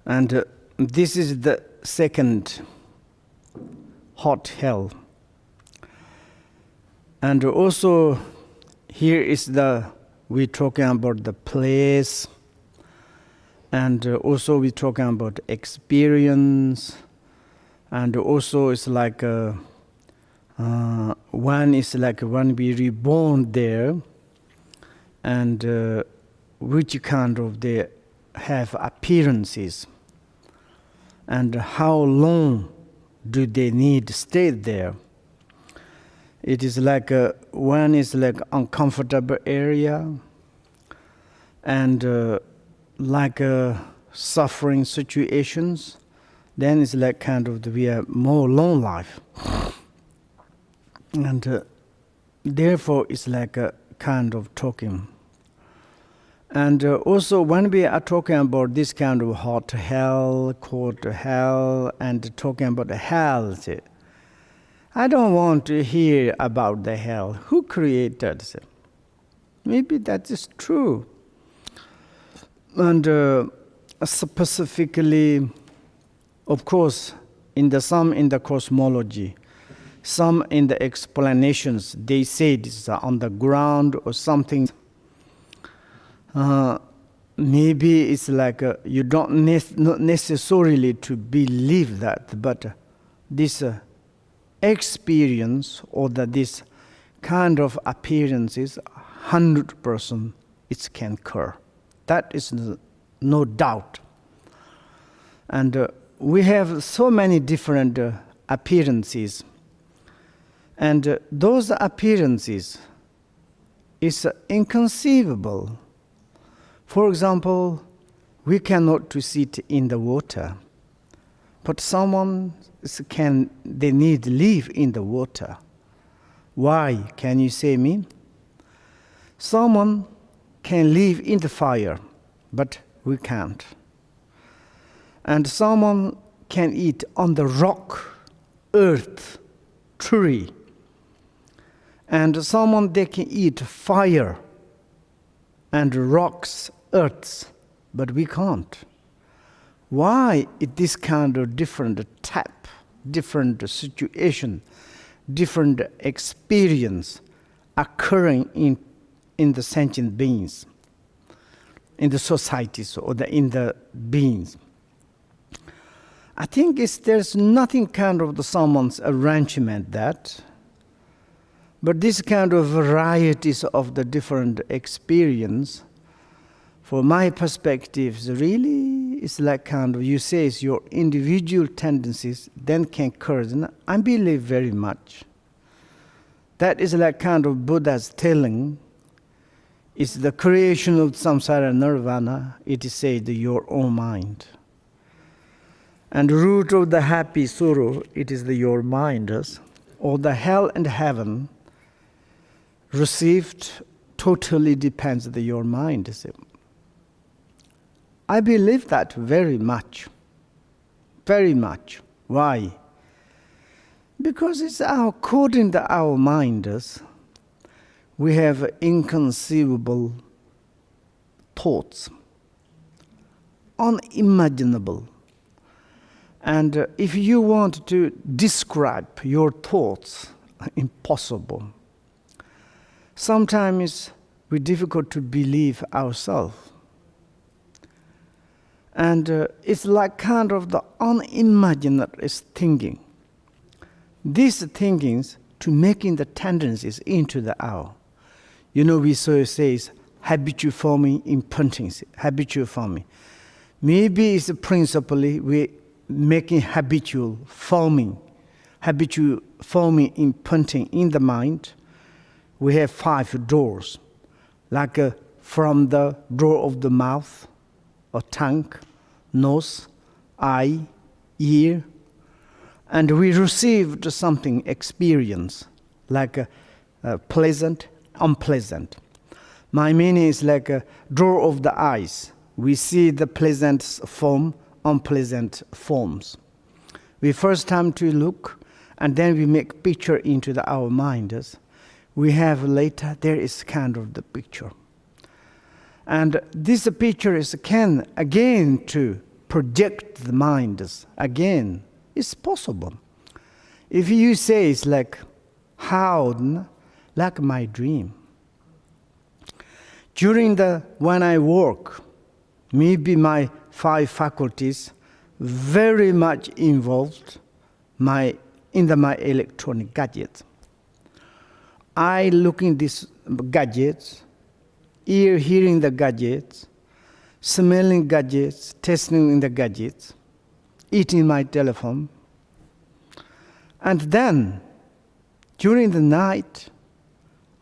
And this is the second hot hell. And also here is we're talking about the place, and also we're talking about experience, and also it's like one is like when we reborn there, and which kind of they have appearances, and how long do they need to stay there. It is like one is like uncomfortable area, and like suffering situations. Then it's like kind of we have more long life, and therefore it's like a kind of talking. And also when we are talking about this kind of hot hell, cold hell, and talking about the hell, I don't want to hear about the hell. Who created it? Maybe that is true. And specifically, of course, some in the cosmology, some in the explanations, they say this is on the ground or something. Maybe it's like you don't not necessarily to believe that, but this experience or this kind of appearances, 100% it can occur. That is no doubt. And we have so many different appearances, and those appearances is inconceivable. For example, we cannot to sit in the water, but someone they need to live in the water. Why? Can you say me? Someone can live in the fire, but we can't. And someone can eat on the rock, earth, tree. And someone, they can eat fire and rocks, earths, but we can't. Why is this kind of different type, different situation, different experience occurring in the sentient beings, in the societies or in the beings? I think there's nothing kind of someone's arrangement that, but this kind of varieties of the different experience, for my perspective, really is like kind of, you say it's your individual tendencies then can occur. I believe very much. That is like kind of Buddha's telling, it's the creation of samsara nirvana, it is said your own mind. And the root of the happy sorrow, it is your mind, or the hell and heaven received totally depends on your mind. I believe that very much. Very much. Why? Because it's according to our minds, we have inconceivable thoughts, unimaginable. And if you want to describe your thoughts, impossible. Sometimes it's difficult to believe ourselves. And it's like kind of the unimaginable thinking. These thinkings to making the tendencies into the our. You know, we so say habitual forming, imprinting, habitual forming. Maybe it's principally we making habitual forming, imprinting in the mind. We have 5 doors, like from the door of the mouth, or tongue, nose, eye, ear, and we received something, experience, like pleasant, unpleasant. My meaning is like a draw of the eyes. We see the pleasant form, unpleasant forms. We first time to look, and then we make picture into our minds. We have later, there is kind of the picture. And this picture can again to project the minds again. It's possible. If you say it's like how, like my dream. When I work, maybe my 5 faculties very much involved my electronic gadgets. I looking these gadgets, ear hearing the gadgets, smelling gadgets, tasting in the gadgets, eating my telephone. And then, during the night,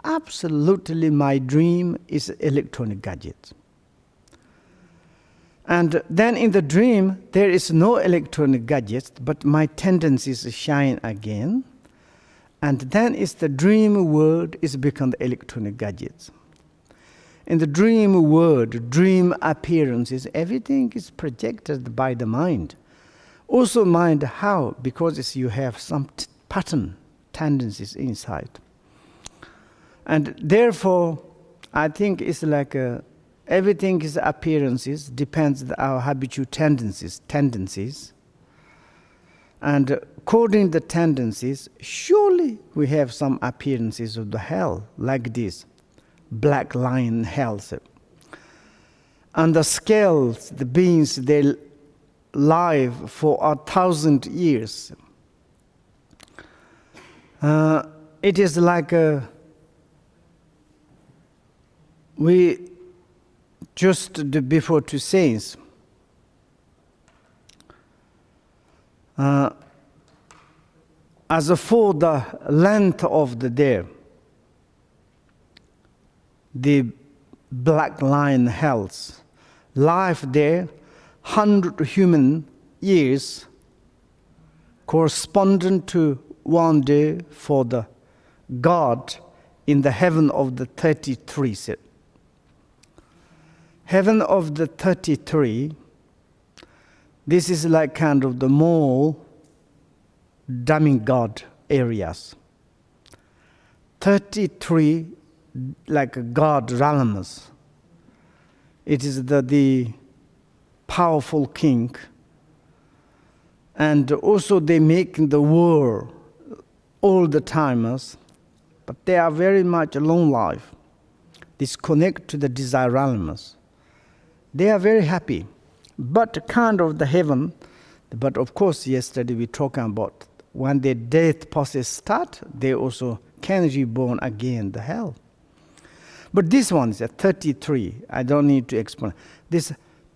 absolutely my dream is electronic gadgets. And then in the dream, there is no electronic gadgets, but my tendencies shine again. And then is the dream world is become the electronic gadgets. In the dream world, dream appearances, everything is projected by the mind. Also mind how? Because you have some pattern, tendencies inside. And therefore, I think it's like everything is appearances, depends on our habitual tendencies. And according to the tendencies, surely we have some appearances of the hell, like this, black lion hells. And the scales, the beings, they live for 1,000 years. It is like we just before to saints. As for the length of the day, the black lion hells, life there, 100 human years, corresponding to 1 day for the God in the heaven of the 33. Heaven of the 33, this is like kind of the more demigod areas. 33 like God realms. It is the powerful king. And also they make the war all the timers, but they are very much long life. This connect to the desire realms. They are very happy, but kind of the heaven. But of course, yesterday we talking about when the death process start, they also can reborn again the hell. But this one is at 33. I don't need to explain. This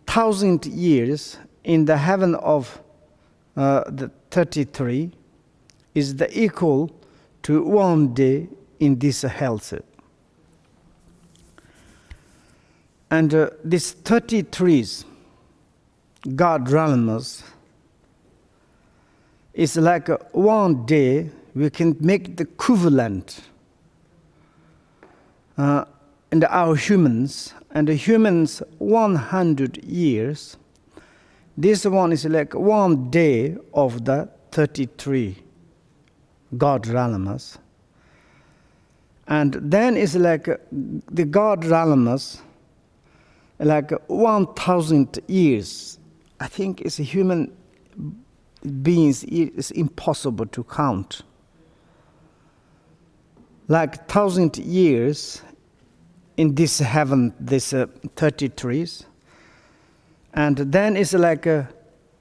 1,000 years in the heaven of the 33 is the equal to 1 day in this hell. And these 33s, God realms, is like 1 day we can make the equivalent in our humans, and the humans 100 years. This one is like 1 day of the 33 God realms. And then it's like the God realms, like 1,000 years. I think it's a human beings, it's impossible to count. Like 1,000 years in this heaven, this 33s. And then it's like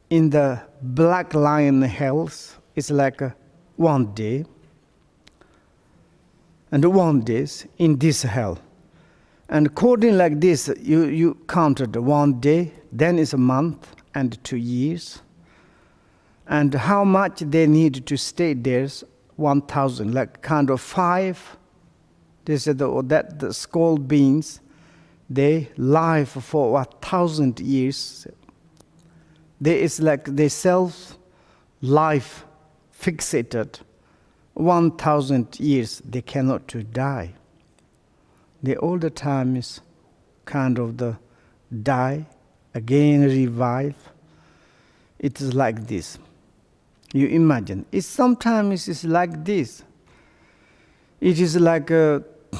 in the black lion hells, it's like 1 day. And 1 day in this hell. And according like this, you counted 1 day, then it's a month and 2 years. And how much they need to stay there, 1,000, like kind of 5. They said that the skull beings, they live for 1,000 years. there is like the self-life fixated. 1,000 years they cannot to die. The all the time is kind of the die, again revive. It is like this. You imagine. It sometimes is like this. It is like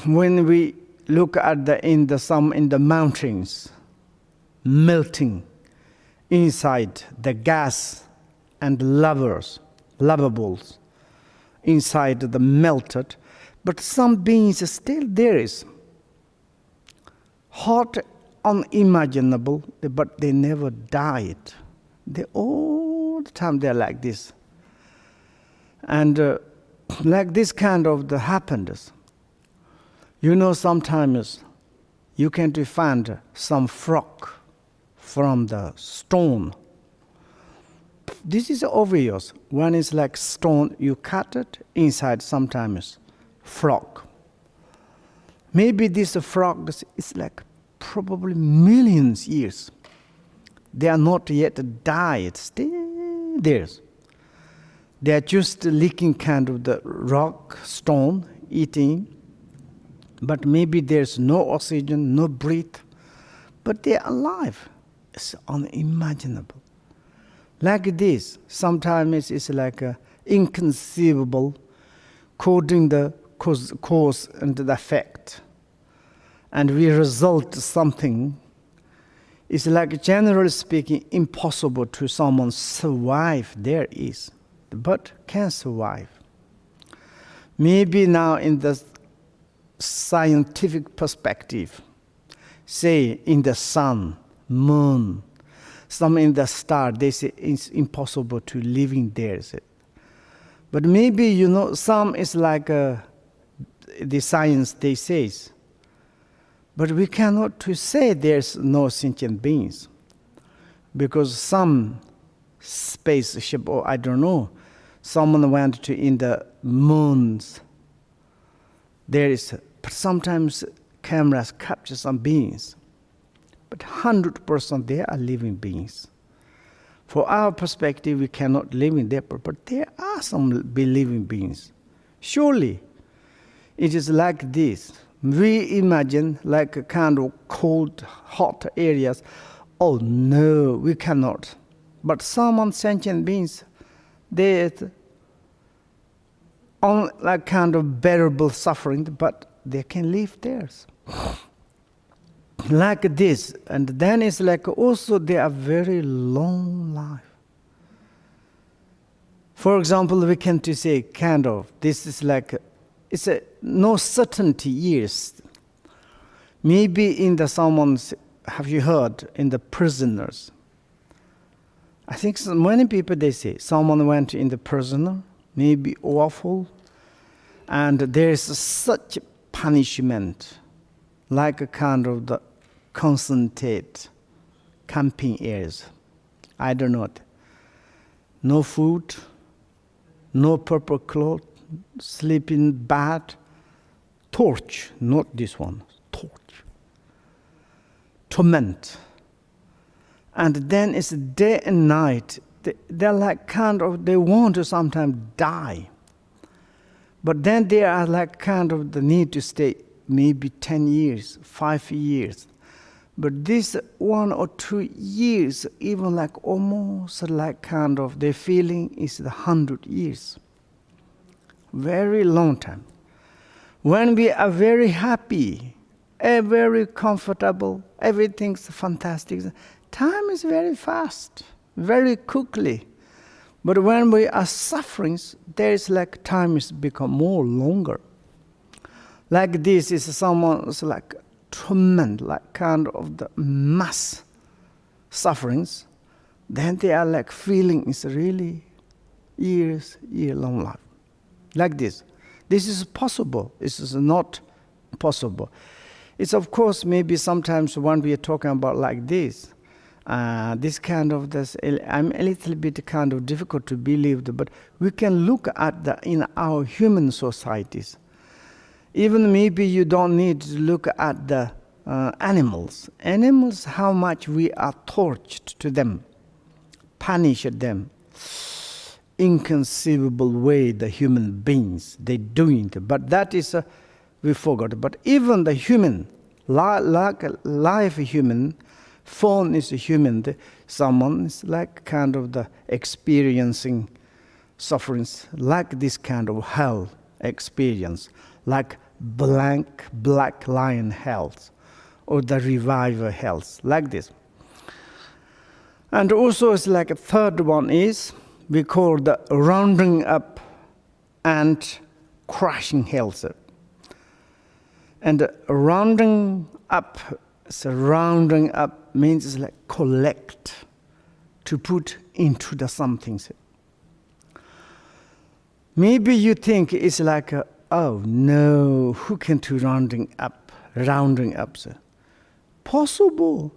when we look at in the mountains, melting inside the gas and lavables inside the melted, but some beings still there is hot, unimaginable, but they never died. They all the time they're like this, and like this kind of the happens. You know, sometimes you can find some frog from the stone. This is obvious. One is like stone, you cut it, inside sometimes frog. Maybe this frog is like probably millions years. They are not yet died, still there. They are just licking kind of the rock, stone, eating. But maybe there's no oxygen, no breath. But they are alive. It's unimaginable. Like this, sometimes it's like inconceivable, coding the cause and the effect. And we result something. It's like, generally speaking, impossible to someone survive. There is, but can survive. Maybe now in the scientific perspective, say in the sun, moon, some in the star, they say it's impossible to live in there. But maybe, some is like the science they says. But we cannot to say there's no sentient beings. Because some spaceship, or I don't know, someone went to in the moons. There is, but sometimes cameras capture some beings. But 100% they are living beings. For our perspective, we cannot live in there, but there are some living beings. Surely, it is like this. We imagine like a kind of cold, hot areas. Oh no, we cannot. But some sentient beings, they on like kind of bearable suffering, but they can live there. Like this, and then it's like also they are very long life. For example, we can to say kind of this is like it's a no certainty years. Maybe in the someone's, have you heard in the prisoners? I think so many people they say someone went in the prisoner, maybe awful, and there is such punishment, like a kind of the concentrate camping areas. I don't know. No food, no proper clothes, sleeping bad, torch, not this one, torch, torment. And then it's day and night. They're like kind of, they want to sometimes die. But then they are like kind of the need to stay maybe 10 years, 5 years. But this 1 or 2 years, even like almost like kind of, their feeling is 100 years. Very long time. When we are very happy, very comfortable, everything's fantastic, time is very fast, very quickly. But when we are suffering, there is like time is become more longer. Like this is someone's like torment, like kind of the mass sufferings. Then they are like feeling is really year-long life. Like this. This is possible. This is not possible. It's of course maybe sometimes when we are talking about like this, this kind of this, I'm a little bit kind of difficult to believe, but we can look at in our human societies. Even maybe you don't need to look at the animals. Animals, how much we are tortured to them. punish them. Inconceivable way the human beings, they doing it. But that is, we forgot. But even the human, like life human, form is human. Someone is like kind of the experiencing sufferings, like this kind of hell experience, like black lion health, or the revival health, like this. And also it's like a third one is, we call the rounding up and crushing health. And rounding up, so rounding up means it's like collect, to put into the something. Maybe you think it's like, oh no, who can do rounding up? Sir. Possible.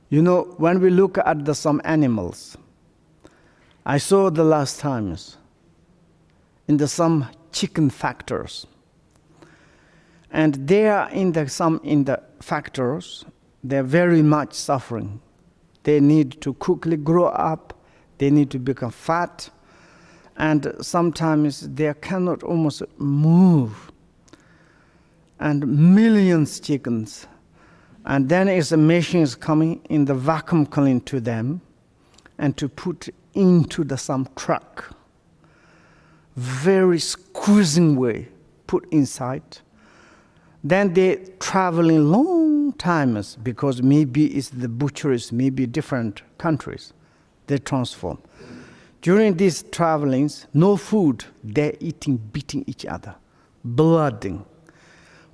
You know, when we look at some animals, I saw the last times in some chicken factories, and they are in the factories. They're very much suffering. They need to quickly grow up. They need to become fat, and sometimes they cannot almost move. And millions chickens, and then a machine is coming in the vacuum clean to them, and to put into some truck, very squeezing way, put inside. Then they traveling long times, because maybe it's the butcheries, maybe different countries, they transform. During these travelings, no food, they're beating each other, blooding.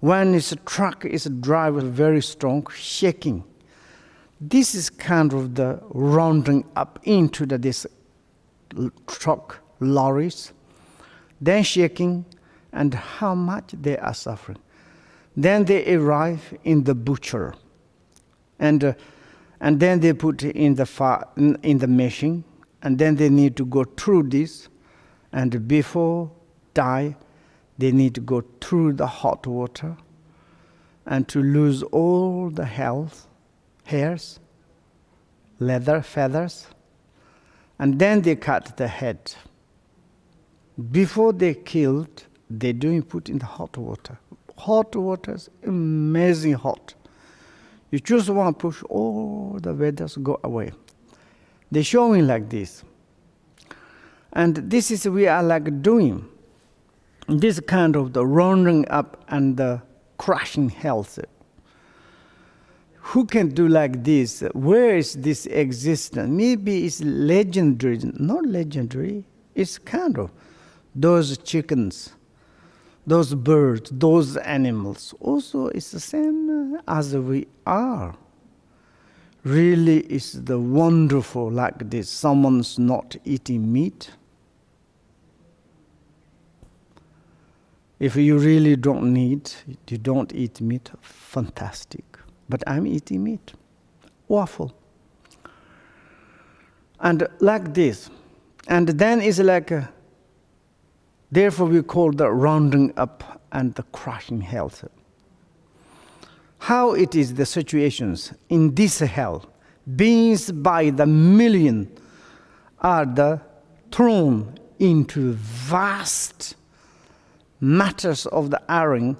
When a truck is driver very strong, shaking. This is kind of the rounding up into this truck, lorries, then shaking, and how much they are suffering. Then they arrive in the butcher, and then they put in the machine, and then they need to go through this, and before die, they need to go through the hot water, and to lose all the health, hairs, leather, feathers, and then they cut the head. Before they killed, they do put in the hot water. Hot water is amazing hot. You just want to push all the weathers go away. They're showing like this. And this is we are like doing. This kind of the rounding up and the crushing health. Who can do like this? Where is this existence? Maybe it's legendary, not legendary. It's kind of those chickens, those birds, those animals. Also, it's the same as we are. Really, it's the wonderful like this. Someone's not eating meat. If you really don't need, you don't eat meat, fantastic. But I'm eating meat. Awful. And like this. And then it's like, therefore we call the rounding up and the crushing health. How it is the situations in this hell, beings by the million are thrown into vast matters of the iron,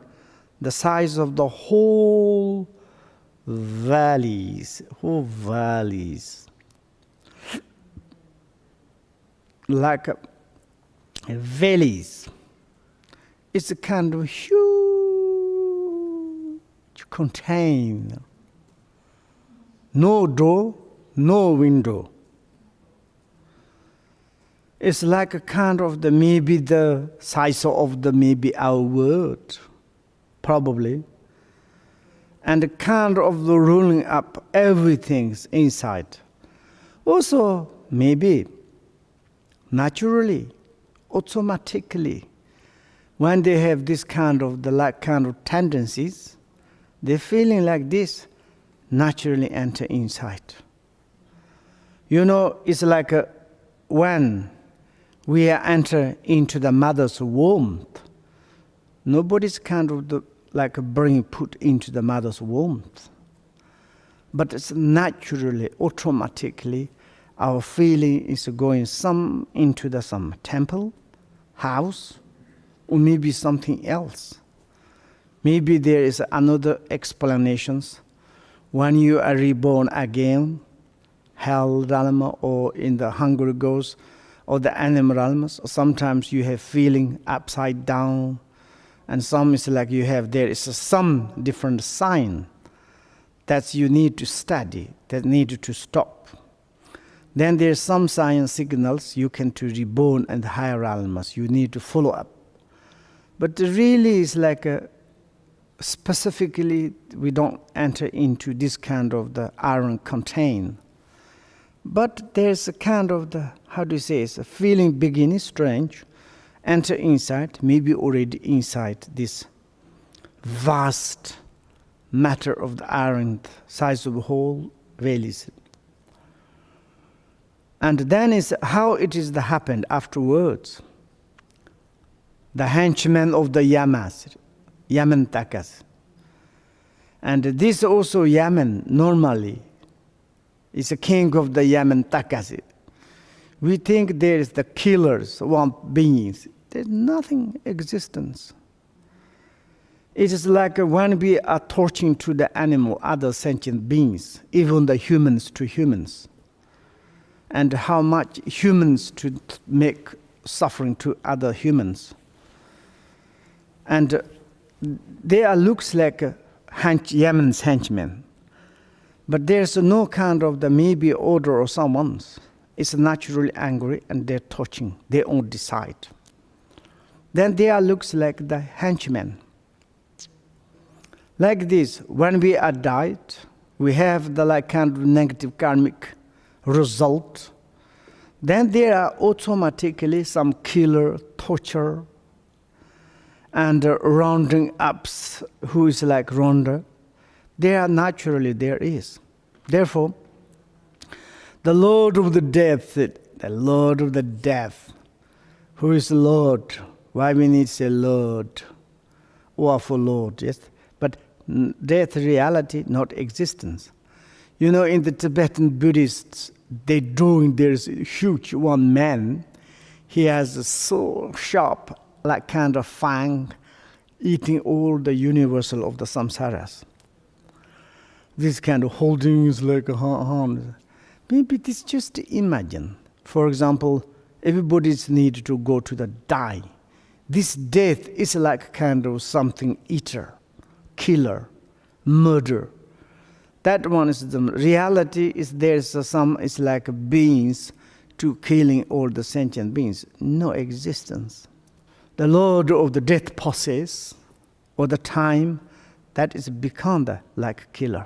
the size of the whole valleys, like valleys. It's a kind of huge container. No door, no window. It's like a kind of maybe the size of maybe our world, probably. And the kind of the rolling up everything's inside. Also, maybe, naturally, automatically, when they have this kind of tendencies, they're feeling like this, naturally enter inside. You know, it's like when we enter into the mother's womb, nobody's kind of brain put into the mother's womb. But it's naturally, automatically, our feeling is going some into some temple, house, or maybe something else. Maybe there is another explanations. When you are reborn again, hell realm or in the hungry ghost or the animal realms, sometimes you have feeling upside down, and some is like there is some different sign that you need to study, that need to stop. Then there's some sign signals you can to reborn in the higher realms. You need to follow up. But really it's specifically we don't enter into this kind of the iron contain. But there's a kind of the, it's a feeling beginning strange, enter inside, maybe already inside this vast matter of the iron size of the whole valleys. And then is how it is that happened afterwards. The henchmen of the Yamas, Yaman Takas. And this also Yaman normally is a king of the Yaman Takas. We think there is the killers, one beings. There's nothing existence. It is like when we are torturing to the animal, other sentient beings, even the humans to humans. And how much humans to make suffering to other humans. And they are looks like Yemen's henchmen. But there's no kind of the maybe order or someone's. It's naturally angry and they're touching. They won't decide. Then they are looks like the henchmen. Like this, when we are died, we have the kind of negative karmic result. Then there are automatically some killer, torture, and rounding ups who is like rounder. There is. Therefore, the Lord of the death, who is Lord? Why we need to say Lord or for Lord, yes? But death reality, not existence. In the Tibetan Buddhists, there's a huge one man. He has a so sharp, like kind of fang, eating all the universal of the samsaras. This kind of holding is like a hand. Maybe this just imagine. For example, everybody's need to go to the die. This death is like kind of something eater, killer, murder. That one is the reality. Is there's some is like beings to killing all the sentient beings. No existence. The Lord of the death possess, or the time that is become the like killer.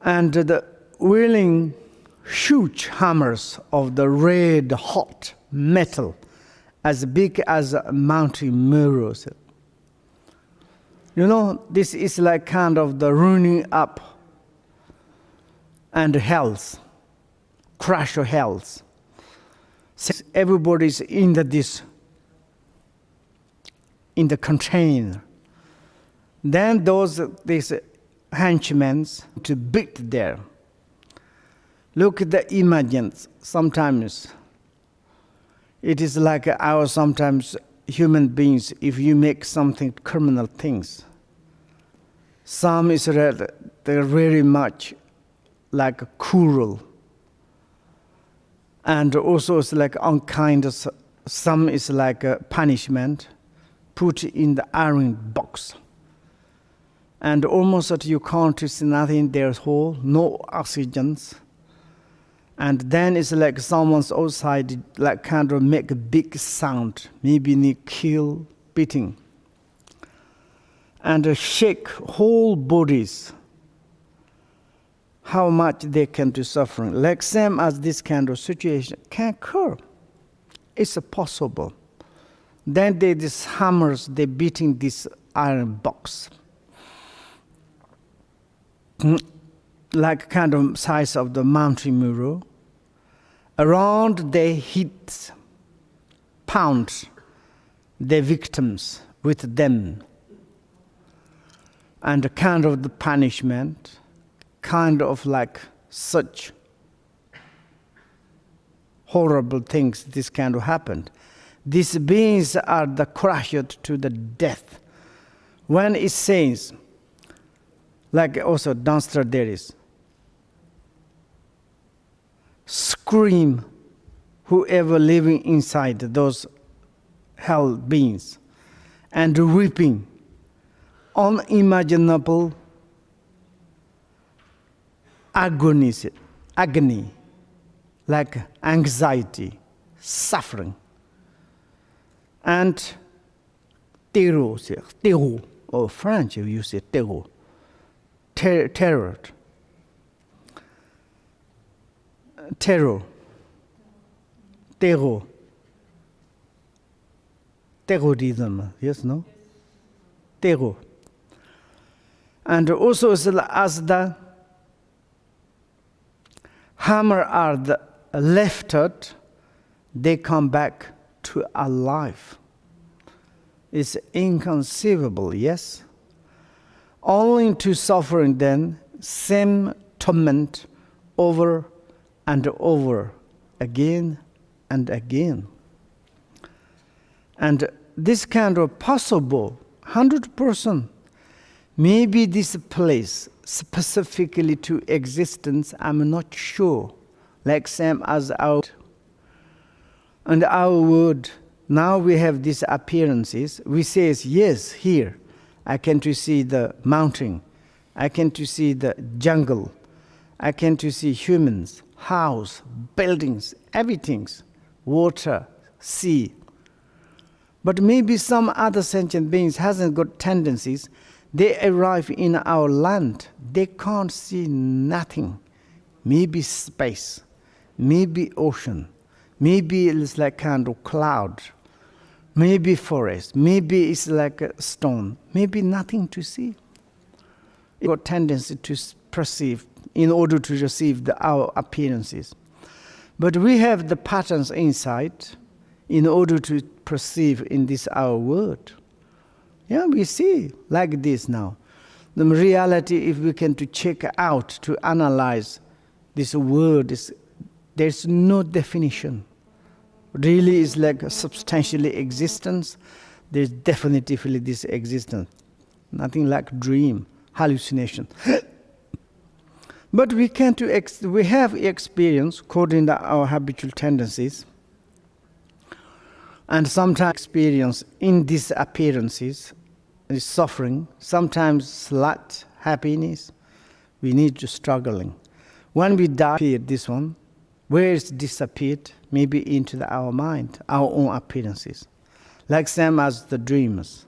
And the wailing huge hammers of the red hot metal as big as mountain mirrors. This is like kind of the ruining up and health, crash of health. Everybody's in the container. Then these henchmen to beat there. Look at the images. Sometimes it is like our sometimes human beings, if you make something criminal things. Some is they're very much like cruel. And also it's like unkind. Some is like a punishment, put in the iron box. And almost that you can't see nothing, there's hole, no oxygens. And then it's like someone's outside, like kind of make a big sound, maybe need kill, beating. And shake whole bodies, how much they can do suffering. Like same as this kind of situation can occur. It's possible. Then these hammers, they beating this iron box. Like kind of size of the mountain mirror. Around they hit, pound the victims with them. And kind of the punishment, kind of like such horrible things, this kind of happened. These beings are the crushed to the death. When it says, like also downstairs there is, scream whoever living inside those hell beings, and weeping, unimaginable agony, like anxiety, suffering, and terror, or French you say terror, terrorism, yes, no? Terror. And also as the hammer are lifted, they come back to alive. It's inconceivable, yes? Only to suffering then, same torment over and over, again and again. And this kind of possible, 100%, maybe this place specifically to existence, I'm not sure, like same as our, and our word, now we have these appearances, we say yes, here, I can to see the mountain, I can to see the jungle, I can to see humans, house, buildings, everything, water, sea. But maybe some other sentient beings hasn't got tendencies. They arrive in our land, they can't see nothing. Maybe space, maybe ocean, maybe it's like kind of cloud, maybe forest, maybe it's like a stone, maybe nothing to see. It got tendency to perceive in order to receive our appearances. But we have the patterns inside in order to perceive in this our world. Yeah, we see like this now. The reality, if we can to check out, to analyze this word, there's no definition. Really is like a substantially existence. There's definitively this existence. Nothing like dream, hallucination. But we have experience according to our habitual tendencies, and sometimes experience in these appearances is suffering, sometimes slight happiness. We need to struggling. When we die, this one, where it's disappeared, maybe into our mind, our own appearances, like same as the dreams.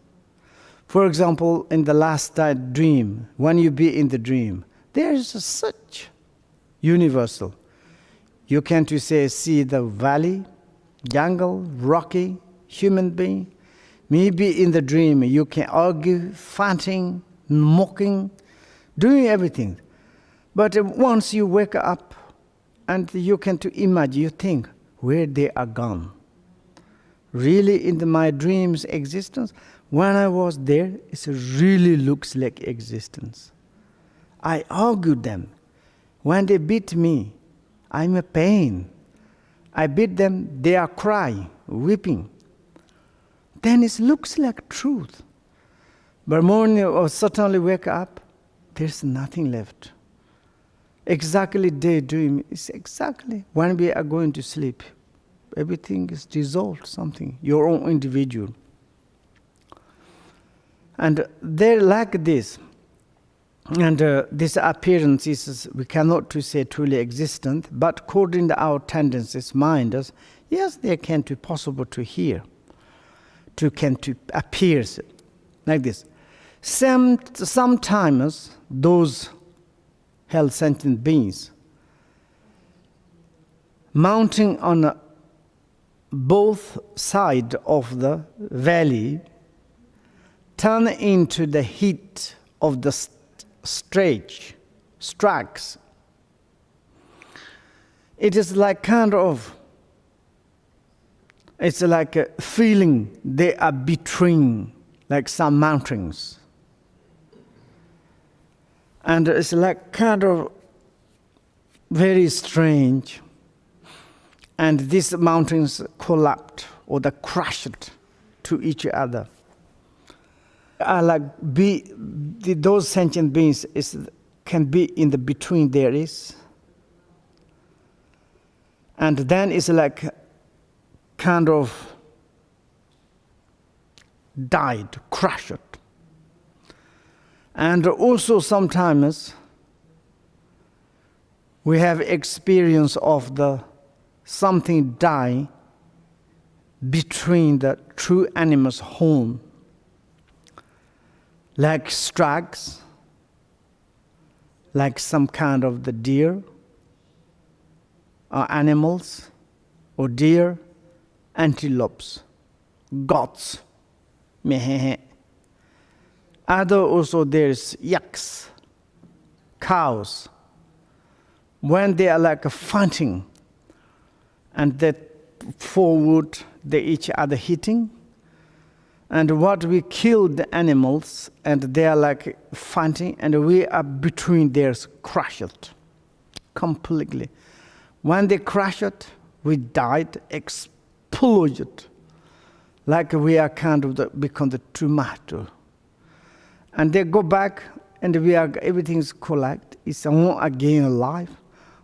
For example, in the last dream, when you be in the dream, there is such universal. You can to say see the valley, jungle, rocky, human being. Maybe in the dream you can argue, fighting, mocking, doing everything. But once you wake up and you can to imagine, you think where they are gone. Really in my dreams existence, when I was there, it really looks like existence. I argued them. When they beat me, I'm in pain. I beat them, they are crying, weeping. Then it looks like truth. But morning or suddenly wake up, there's nothing left. Exactly daydream is exactly when we are going to sleep. Everything is dissolved, something, your own individual. And they're like this. And this appearance is, we cannot to say truly existent, but according to our tendencies, mind us, yes, they can be possible to hear, to appear like this. Sometimes those hell sentient beings mounting on both sides of the valley turn into the heat of the strikes. It is like kind of, it's like a feeling they are betraying, like some mountains. And it's like kind of very strange. And these mountains collapsed or they crashed to each other. Those sentient beings can be in the between there is. And then it's like kind of died, crushed. And also sometimes we have experience of the something die between the true animal's home, like stags, like some kind of the deer, or animals, or deer, antelopes, goats, mehehe. Other also there's yaks, cows. When they are like fighting, and they forward, they each other hitting, and what we kill the animals, and they are like fighting, and we are between theirs, crushed completely. When they crushed, we died, exploded, like we are kind of become the tomato. And they go back, and everything's collect. It's all again alive,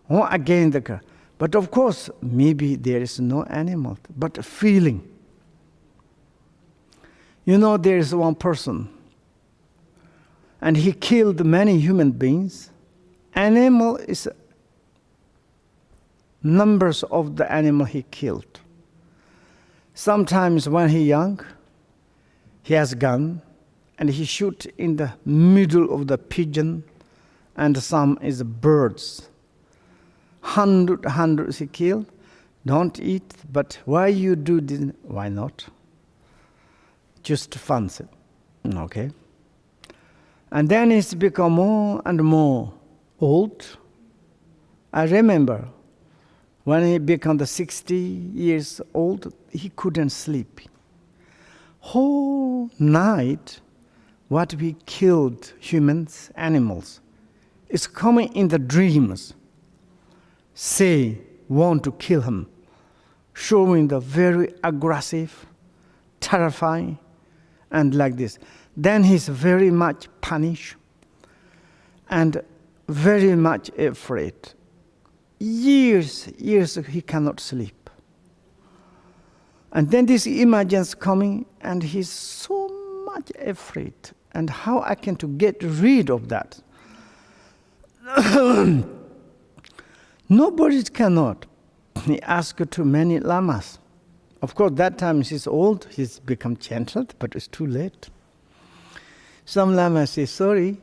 all again the car. But of course, maybe there is no animal, but a feeling. You know, there is one person, and he killed many human beings. Animal is numbers of the animal he killed. Sometimes when he's young, he has gun, and he shoot in the middle of the pigeon, and some is birds. Hundreds he killed. Don't eat, but why you do this? Why not? Just fancy, okay? And then it's become more and more old. I remember when he became 60 years old, he couldn't sleep. Whole night, what we killed, humans, animals, is coming in the dreams. Say, want to kill him, showing the very aggressive, terrifying, and like this. Then he's very much punished and very much afraid. Years he cannot sleep. And then this image's coming, and he's so much afraid. And how I can to get rid of that? Nobody cannot. He asked to many lamas. Of course, that time he's old, he's become gentle, but it's too late. Some lamas say, sorry,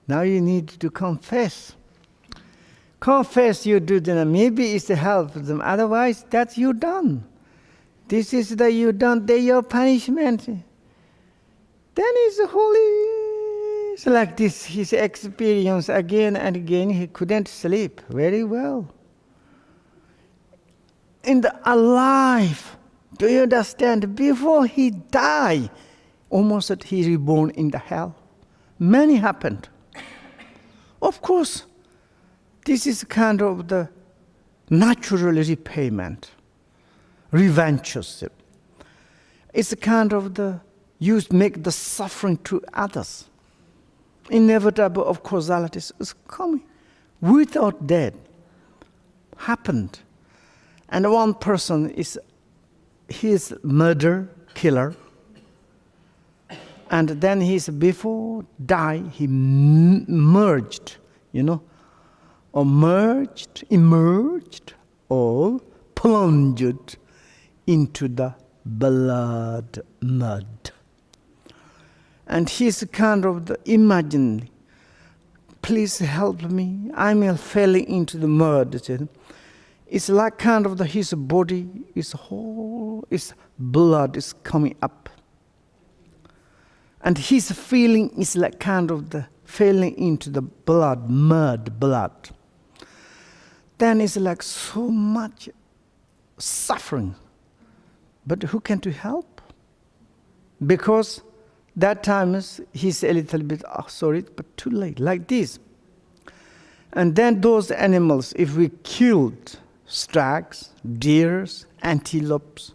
now you need to confess. Confess you do that. Maybe it's to help them. Otherwise, that's you done. This is the you done, they your punishment. Then it's holy. It's like this, his experience again and again, he couldn't sleep very well. In the alive, do you understand? Before he died, almost he reborn in the hell. Many happened. Of course, this is kind of the natural repayment, revengeance. It's kind of the you make the suffering to others. Inevitable of causalities is coming. Without death, happened. And one person he's murder, killer. And then before die, he merged, or emerged, or plunged into the blood mud. And he's kind of the imagining, please help me, I'm falling into the mud. It's like kind of his body is whole, his blood is coming up. And his feeling is like kind of the falling into the blood, mud, blood. Then it's like so much suffering. But who can to help? Because that time he's a little bit sorry, but too late, like this. And then those animals, if we killed stags, deers, antelopes,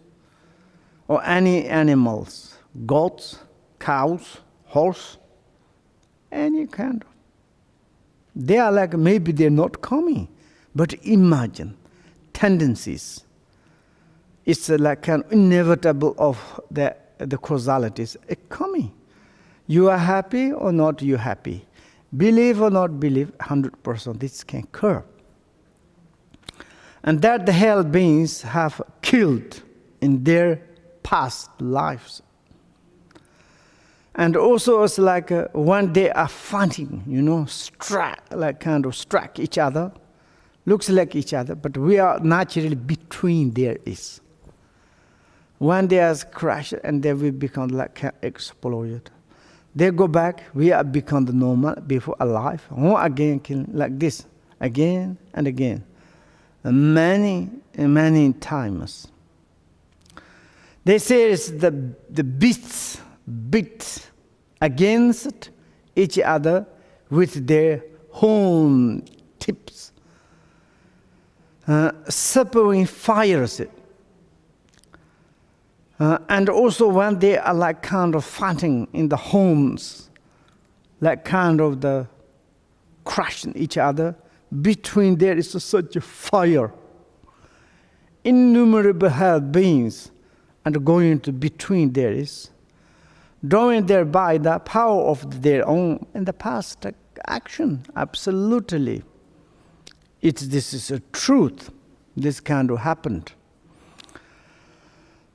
or any animals, goats, cows, horse, any kind of, they are like, maybe they're not coming, but imagine tendencies. It's like an inevitable of the causalities coming. You are happy or not you happy. Believe or not believe, 100% this can occur. And that the hell beings have killed in their past lives. And also it's like when they are fighting, strike each other, looks like each other, but we are naturally between there is. When they are crashed and they will become like exploded. They go back, we are become the normal, before alive, again killing like this, again and again. Many times. They say it's the beasts beat against each other with their horn tips, suffering fires. And also when they are like kind of fighting in the homes, like kind of the crushing each other, between there is such a fire. Innumerable hell beings and going into between there is, drawing thereby the power of their own in the past action. Absolutely. This is a truth. This kind of happened.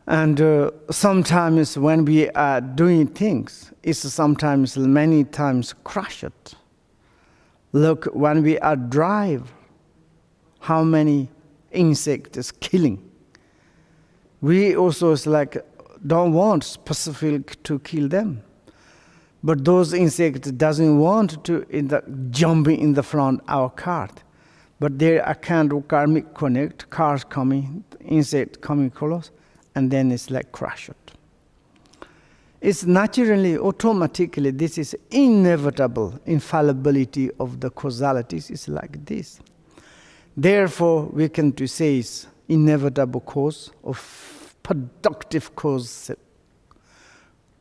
And sometimes when we are doing things, it's sometimes many times crushed. Look, when we are drive, how many insects is killing. We also don't want specific to kill them. But those insects doesn't want to jumping in the front our cart. But there are kind of karmic connect, cars coming, insects coming close, and then it's like crushed. It's naturally, automatically, this is inevitable infallibility of the causalities is like this. Therefore, we can to say it's inevitable cause of productive cause.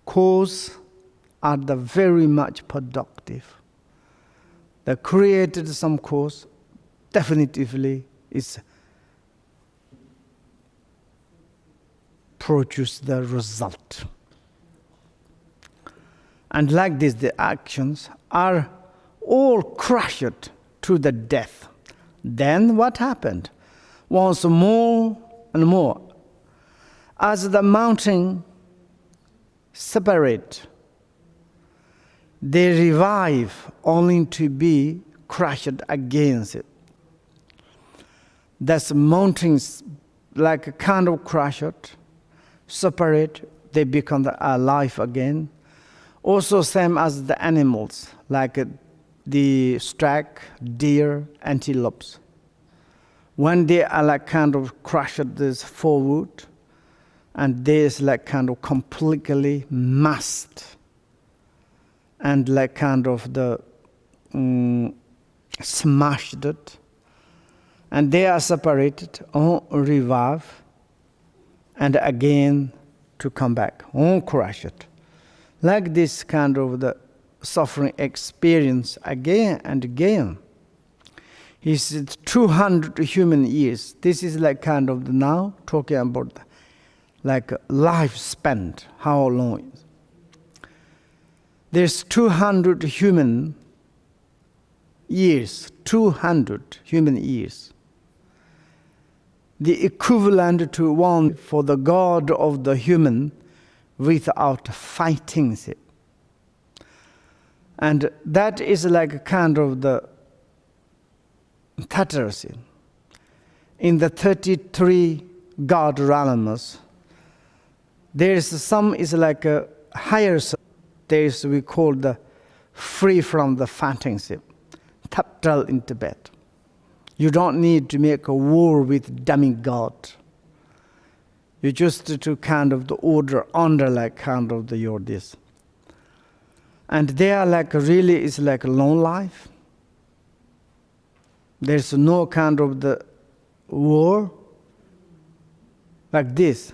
Cause are the very much productive. The created some cause definitively is produce the result. And like this, the actions are all crushed to the death. Then what happened? Once more and more, as the mountain separate, they revive only to be crushed against it. Thus mountains like a kind of crushed, separate, they become alive again. Also same as the animals, like the stag, deer, antelopes. When they are like kind of crushed this forward, and they is like kind of completely masked, and like kind of the smashed it, and they are separated, or revive, and again to come back, or crush it. Like this kind of the suffering experience again and again. He said 200 human years. This is like kind of now talking about like life spent, how long. There's 200 human years, 200 human years. The equivalent to one for the God of the human without fighting it. And that is like a kind of the Tatars. In the 33 God realms, there is some is like a higher, there is we call the free from the fighting, Tapdal in Tibet. You don't need to make a war with demigod. You just to kind of the order under like kind of the your this. And they are like really is like a long life. There's no kind of the war like this.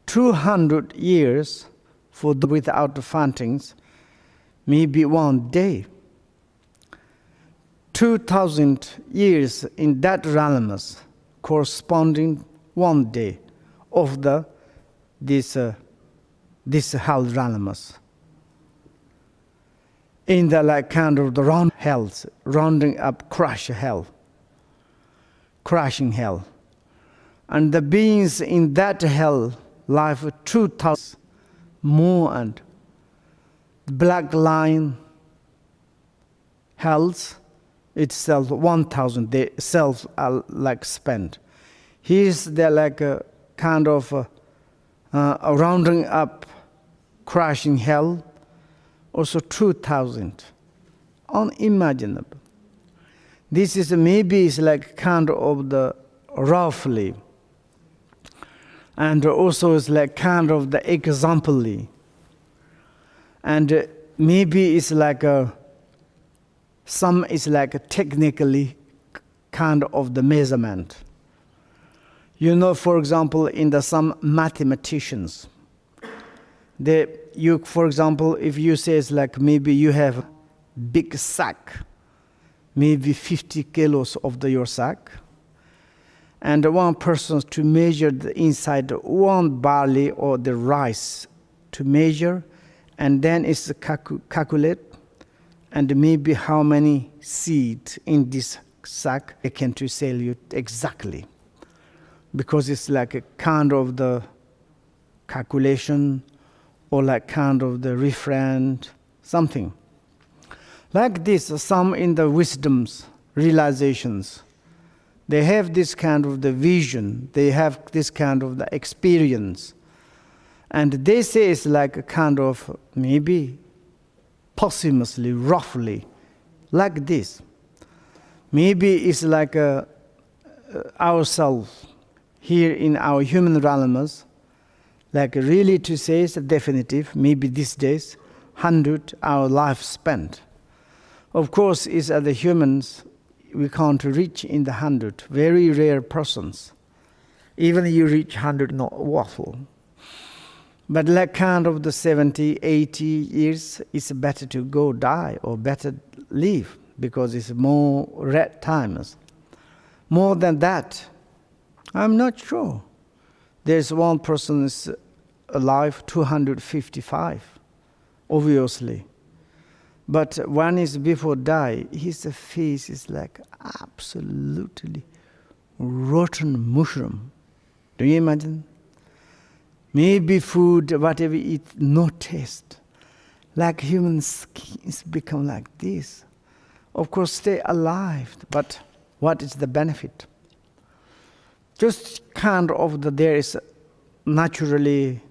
200 years for the without the fountains, maybe one day. 2,000 years in that realms, corresponding one day of this hell realms. In the like kind of the round hells, rounding up crashing hell. And the beings in that hell life 2,000 more, and black line hells itself 1,000 they self are like spent. Here's the like a kind of a rounding up crashing hell, also 2,000, unimaginable. This is maybe it's like kind of the roughly, and also it's like kind of the example, and maybe it's like some is like a technically kind of the measurement. You know, for example, in some mathematicians, for example, if you say it's like maybe you have big sack, maybe 50 kilos of your sack, and one person to measure the inside one barley or the rice to measure, and then it's calculate, and maybe how many seeds in this sack they can to sell you exactly, because it's like a kind of the calculation or like kind of the referent something like this. Some in the wisdoms realizations, they have this kind of the vision, they have this kind of the experience, and they say it's like a kind of maybe posthumously, roughly, like this. Maybe it's like ourselves here in our human realms, like really to say it's a definitive, maybe these days, 100 our life spent. Of course, it's the humans, we can't reach in the 100, very rare persons. Even you reach 100, not waffle. But like kind of the 70, 80 years, it's better to go die or better live, because it's more red times. More than that, I'm not sure. There's one person is alive, 255, obviously. But one is before die, his face is like absolutely rotten mushroom. Do you imagine? Maybe food, whatever you eat, no taste. Like human skins become like this. Of course, stay alive, but what is the benefit? Just kind of there is naturally,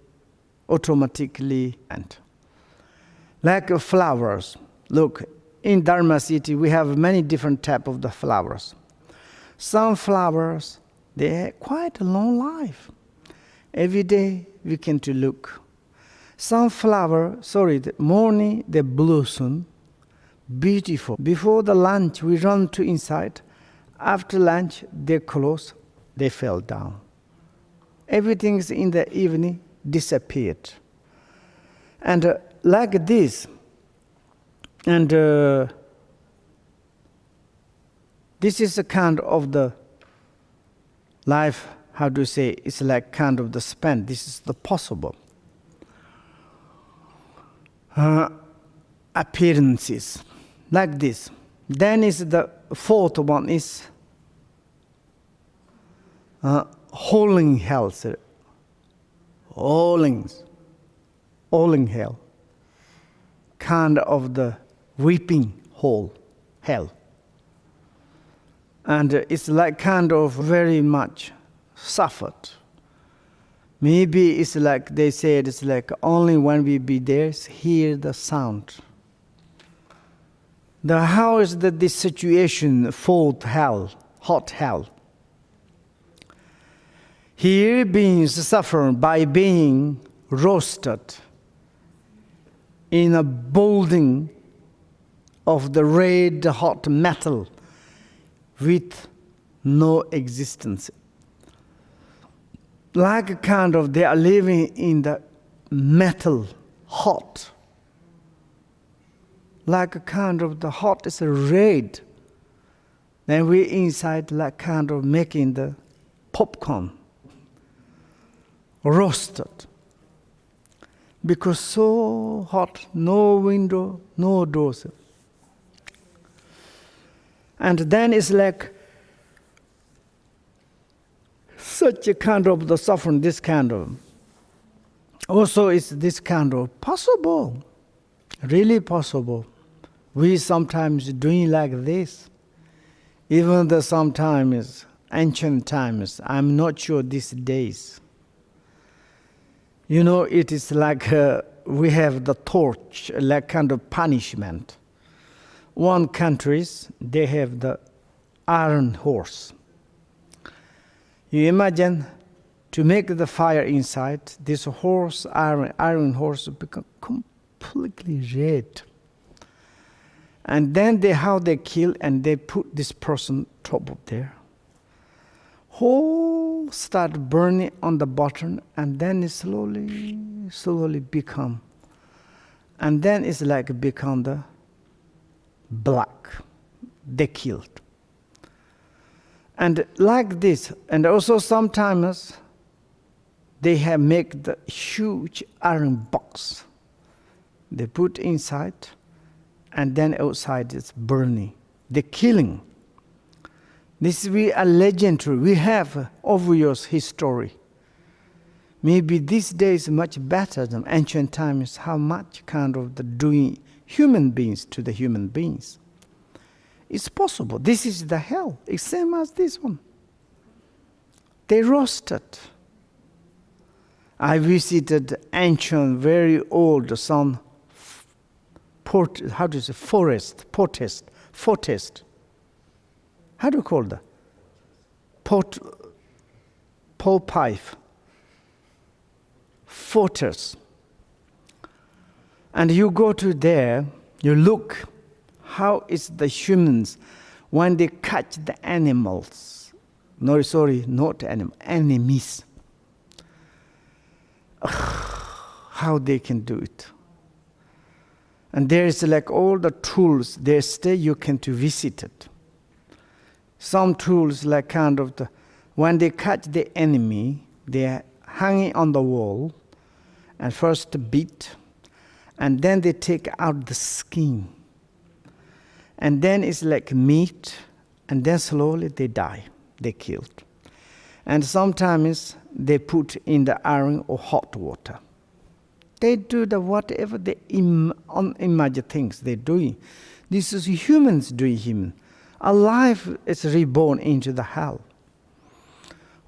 automatically, and like flowers. Look, in Dharma city, we have many different types of the flowers. Some flowers, they have quite a long life. Every day we can to look. Some flower, the morning they blossom, beautiful. Before the lunch we run to inside. After lunch they close, they fell down. Everything is in the evening disappeared. And like this, and this is a kind of the life, how do you say, it's like kind of the span. This is the possible. Appearances, like this. Then is the fourth one is holding health. Holding hell. Kind of the weeping hole, hell. And it's like kind of very much suffered. Maybe it's like they said, it's like only when we be there, hear the sound. How is this situation, fourth hell, hot hell? Here beings suffer by being roasted in a building of the red hot metal with no existence. Like a kind of, they are living in the metal, hot. Like a kind of, the hot is red. Then we inside like kind of making the popcorn, roasted. Because so hot, no window, no doors. And then it's like such a kind of the suffering, this kind of. Also it's this kind of possible, really possible. We sometimes doing like this. Even though sometimes, ancient times, I'm not sure these days. You know, it is like we have the torch, like kind of punishment. One countries, they have the iron horse. You imagine to make the fire inside, this horse, iron horse, become completely red. And then how they kill, and they put this person top of there. Whole start burning on the bottom, and then it slowly become. And then it's like become the black. They killed. And like this, and also sometimes they have make the huge iron box. They put inside, and then outside it's burning. They're killing. This we are legendary. We have obvious history. Maybe these days much better than ancient times. How much kind of the doing human beings to the human beings. It's possible. This is the hell. It's same as this one. They roasted. I visited ancient, very old, some forest. How do you call that? Pot pipe. Fortress. And you go to there, you look how is the humans when they catch the animals. No, sorry, not animals, enemies. How they can do it. And there is like all the tools, there stay you can to visit it. Some tools like kind of when they catch the enemy, they are hanging on the wall and first beat, and then they take out the skin. And then it's like meat, and then slowly they die, they killed. And sometimes they put in the iron or hot water. They do the whatever they unimagine things they're doing. This is humans doing human. Our life is reborn into the hell.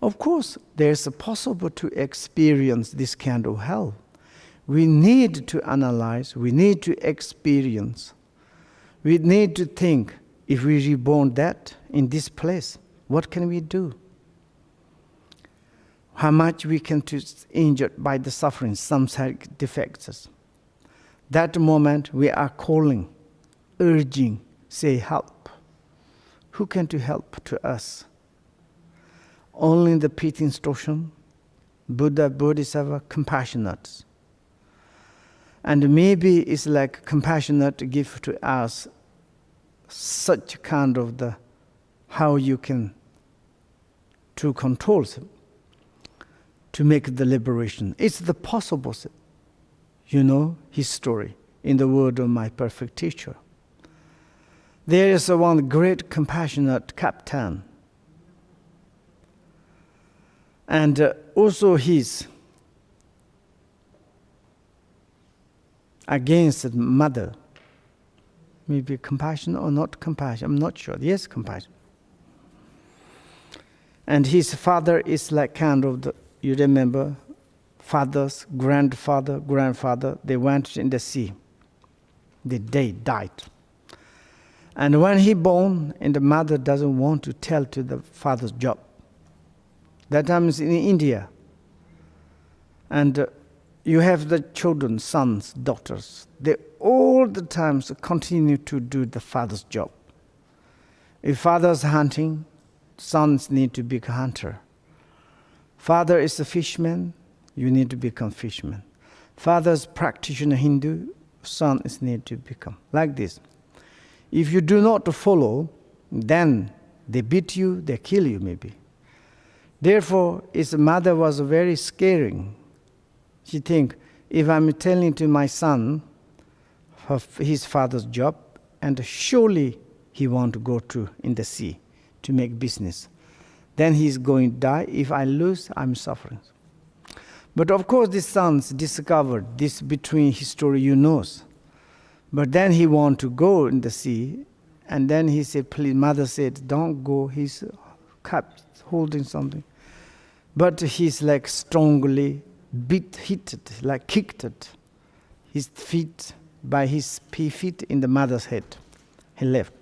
Of course, there's a possible to experience this kind of hell. We need to analyze, we need to experience. We need to think, if we reborn that in this place, what can we do? How much we can be injured by the suffering, samsaric defects. That moment we are calling, urging, say help. Who can to help to us? Only the pity instruction, Buddha, Bodhisattva, compassionate. And maybe it's like compassionate to give to us such kind of the how you can to control them, to make the liberation. It's the possible, history in the word of my perfect teacher. There is one great compassionate captain. And also he's against mother. Maybe compassion or not compassion, I'm not sure. Yes, compassion. And his father is like kind of you remember, father's grandfather, they went in the sea. They died. And when he born, and the mother doesn't want to tell to the father's job. That time is in India. And you have the children, sons, daughters. They all the times continue to do the father's job. If father's hunting, sons need to be a hunter. Father is a fisherman, you need to become fisherman. Father's practitioner Hindu, son is need to become. Like this. If you do not follow, then they beat you, they kill you maybe. Therefore, his mother was very scaring. She think, if I'm telling to my son his father's job, and surely he want to go to in the sea to make business, then he's going to die. If I lose, I'm suffering. But of course, the sons discovered this between his story, you knows. But then he want to go in the sea, and then he said, please, mother said, don't go. He's kept holding something. But he's like strongly hit it, like kicked it. His feet, by his feet in the mother's head. He left.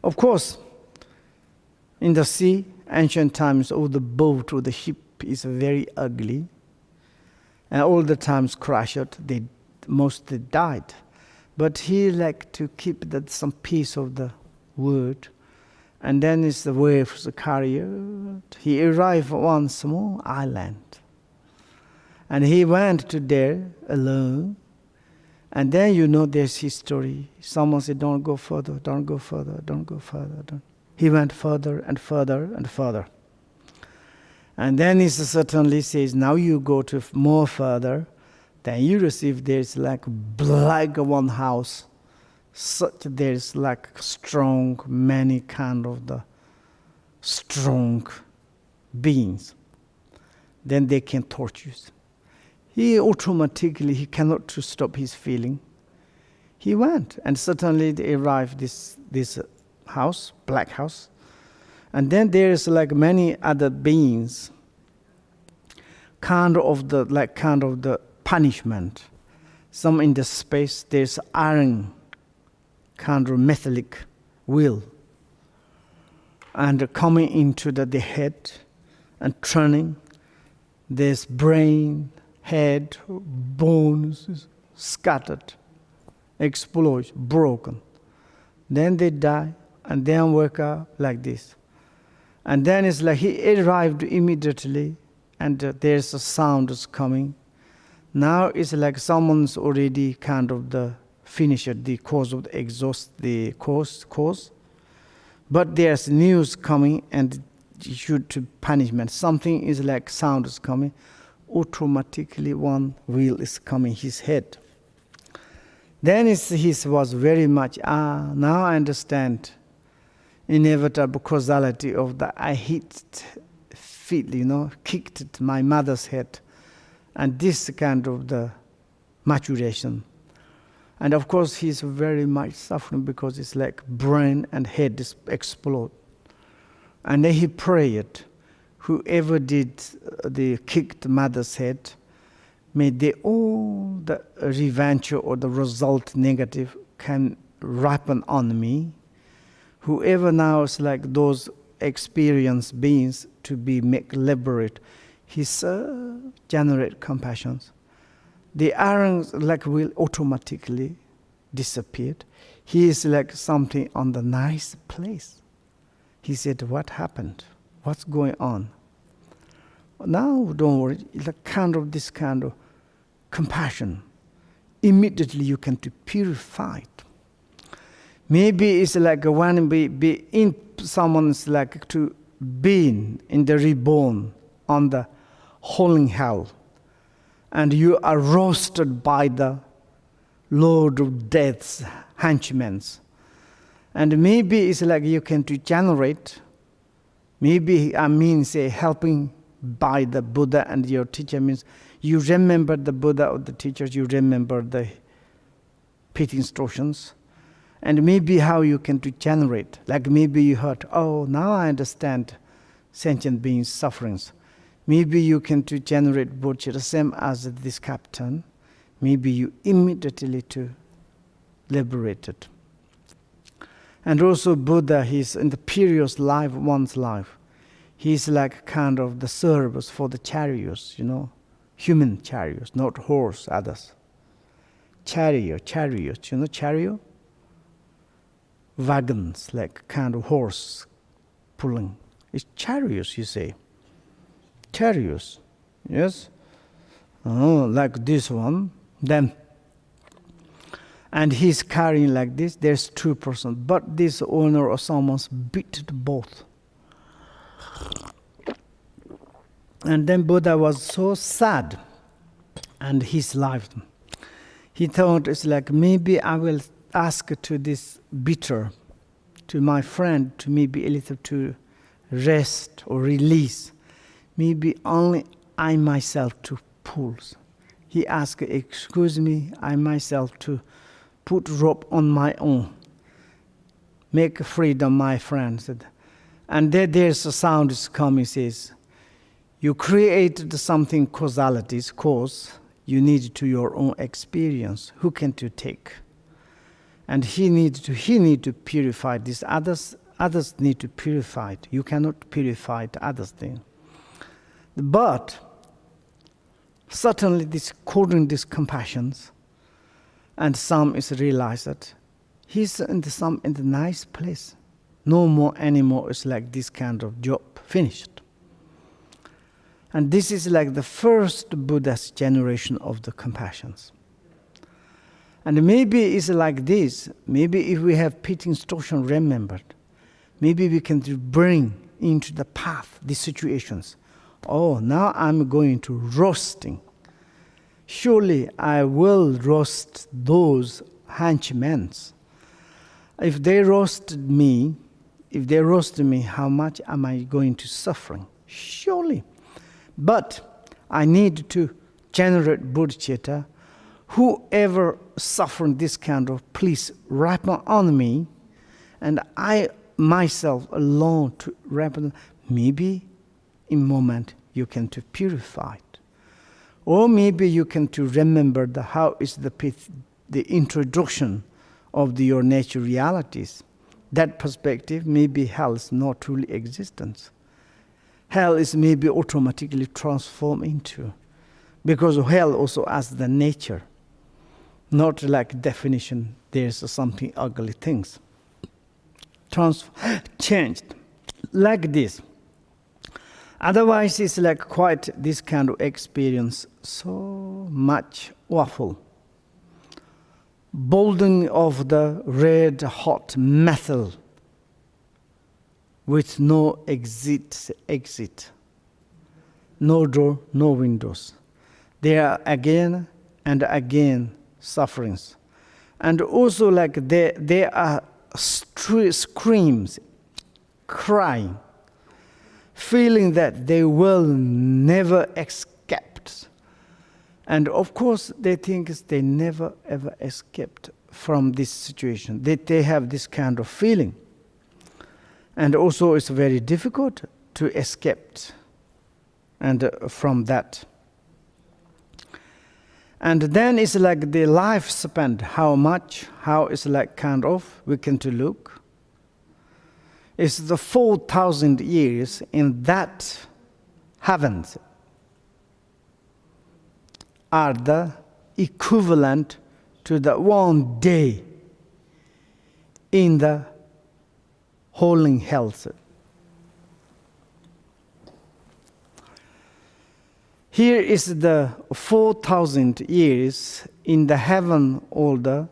Of course, in the sea, ancient times, all the boat or the ship is very ugly. And all the times crashed, they mostly died. But he liked to keep that some piece of the wood. And then it's the waves carried. He arrived on one small island. And he went to there alone. And then you know there's history. Someone said, don't go further, don't go further, don't go further. Don't. He went further and further and further. And then he certainly says, now you go to more further, then you receive there's like black one house. Such there's like strong, many kind of the strong beings. Then they can torture you. He automatically, he cannot to stop his feeling. He went, and suddenly they arrived this house, black house. And then there is like many other beings, kind of the punishment. Some in the space, there's iron, kind of metallic wheel. And coming into the head and turning, there's brain, head, bones scattered, exploded, broken. Then they die, and then wake up like this. And then it's like he arrived immediately, and there's a sound is coming. Now it's like someone's already kind of the finished the cause of the exhaust, the cause. But there's news coming, and should to punishment. Something is like sound is coming. Automatically one wheel is coming his head. Then he was very much, now I understand inevitable causality of the I kicked my mother's head. And this kind of the maturation. And of course he's very much suffering because it's like brain and head explode. And then he prayed, whoever did the kicked mother's head, may they all the revenge or the result negative can ripen on me. Whoever now is like those experienced beings to be make liberate, he generate compassions. The iron like will automatically disappear. He is like something on the nice place. He said, what happened? What's going on? Now, don't worry, this kind of compassion, immediately you can to purify it. Maybe it's like when be in someone's like to being in the reborn on the holding hell, and you are roasted by the Lord of Death's henchmen. And maybe it's like you can to generate, maybe say helping by the Buddha and your teacher means you remember the Buddha or the teachers, you remember the pit instructions. And maybe how you can to generate, like maybe you heard, now I understand sentient beings' sufferings. Maybe you can to generate bodhicitta, the same as this captain. Maybe you immediately to liberate it. And also Buddha, he's in the previous life, one's life. He's like kind of the service for the chariots, human chariots, not horse, others. Chariot, chariot. wagons, like kind of horse pulling. It's chariots, you say. Chariots, yes? Oh, like this one. Then, and he's carrying like this. There's 2 persons, but this owner or someone's beat both. And then Buddha was so sad, and his life. He thought it's like maybe I will ask to this beater, to my friend, to maybe a little to rest or release. Maybe only I myself to pulls. He asked, excuse me, I myself to put rope on my own. Make freedom, my friend. Said. And there's a sound is coming, says, you created something causalities, cause, you need to your own experience. Who can to take? And he need to purify this. Others need to purify it. You cannot purify the others thing. But certainly this according these compassions, and some is realized that he's in the nice place. No more anymore is like this kind of job finished. And this is like the first Buddha's generation of the compassions. And maybe it's like this. Maybe if we have pity instruction remembered, maybe we can bring into the path these situations. Oh, now I'm going to roasting. Surely I will roast those henchmen. If they roasted me, how much am I going to suffering? Surely. But I need to generate bodhicitta. Whoever suffering this kind of, please ripen on me, and I myself alone to ripen. Maybe in moment you can to purify it, or maybe you can to remember how is the introduction of your nature realities. That perspective, maybe hell is not truly existence. Hell is maybe automatically transformed into, because hell also has the nature, not like definition. There's something ugly things. Changed like this. Otherwise, it's like quite this kind of experience, so much awful. Boiling of the red hot metal with no exit, no door, no windows. There are again and again sufferings. And also like there are screams, crying, feeling that they will never escape. And of course, they think they never ever escaped from this situation. They have this kind of feeling. And also it's very difficult to escape and from that. And then it's like the lifespan, how it's like kind of, we can to look. It's the 4,000 years in that heavens are the equivalent to the 1 day in the holding health. Here is the 4,000 years in the heaven order,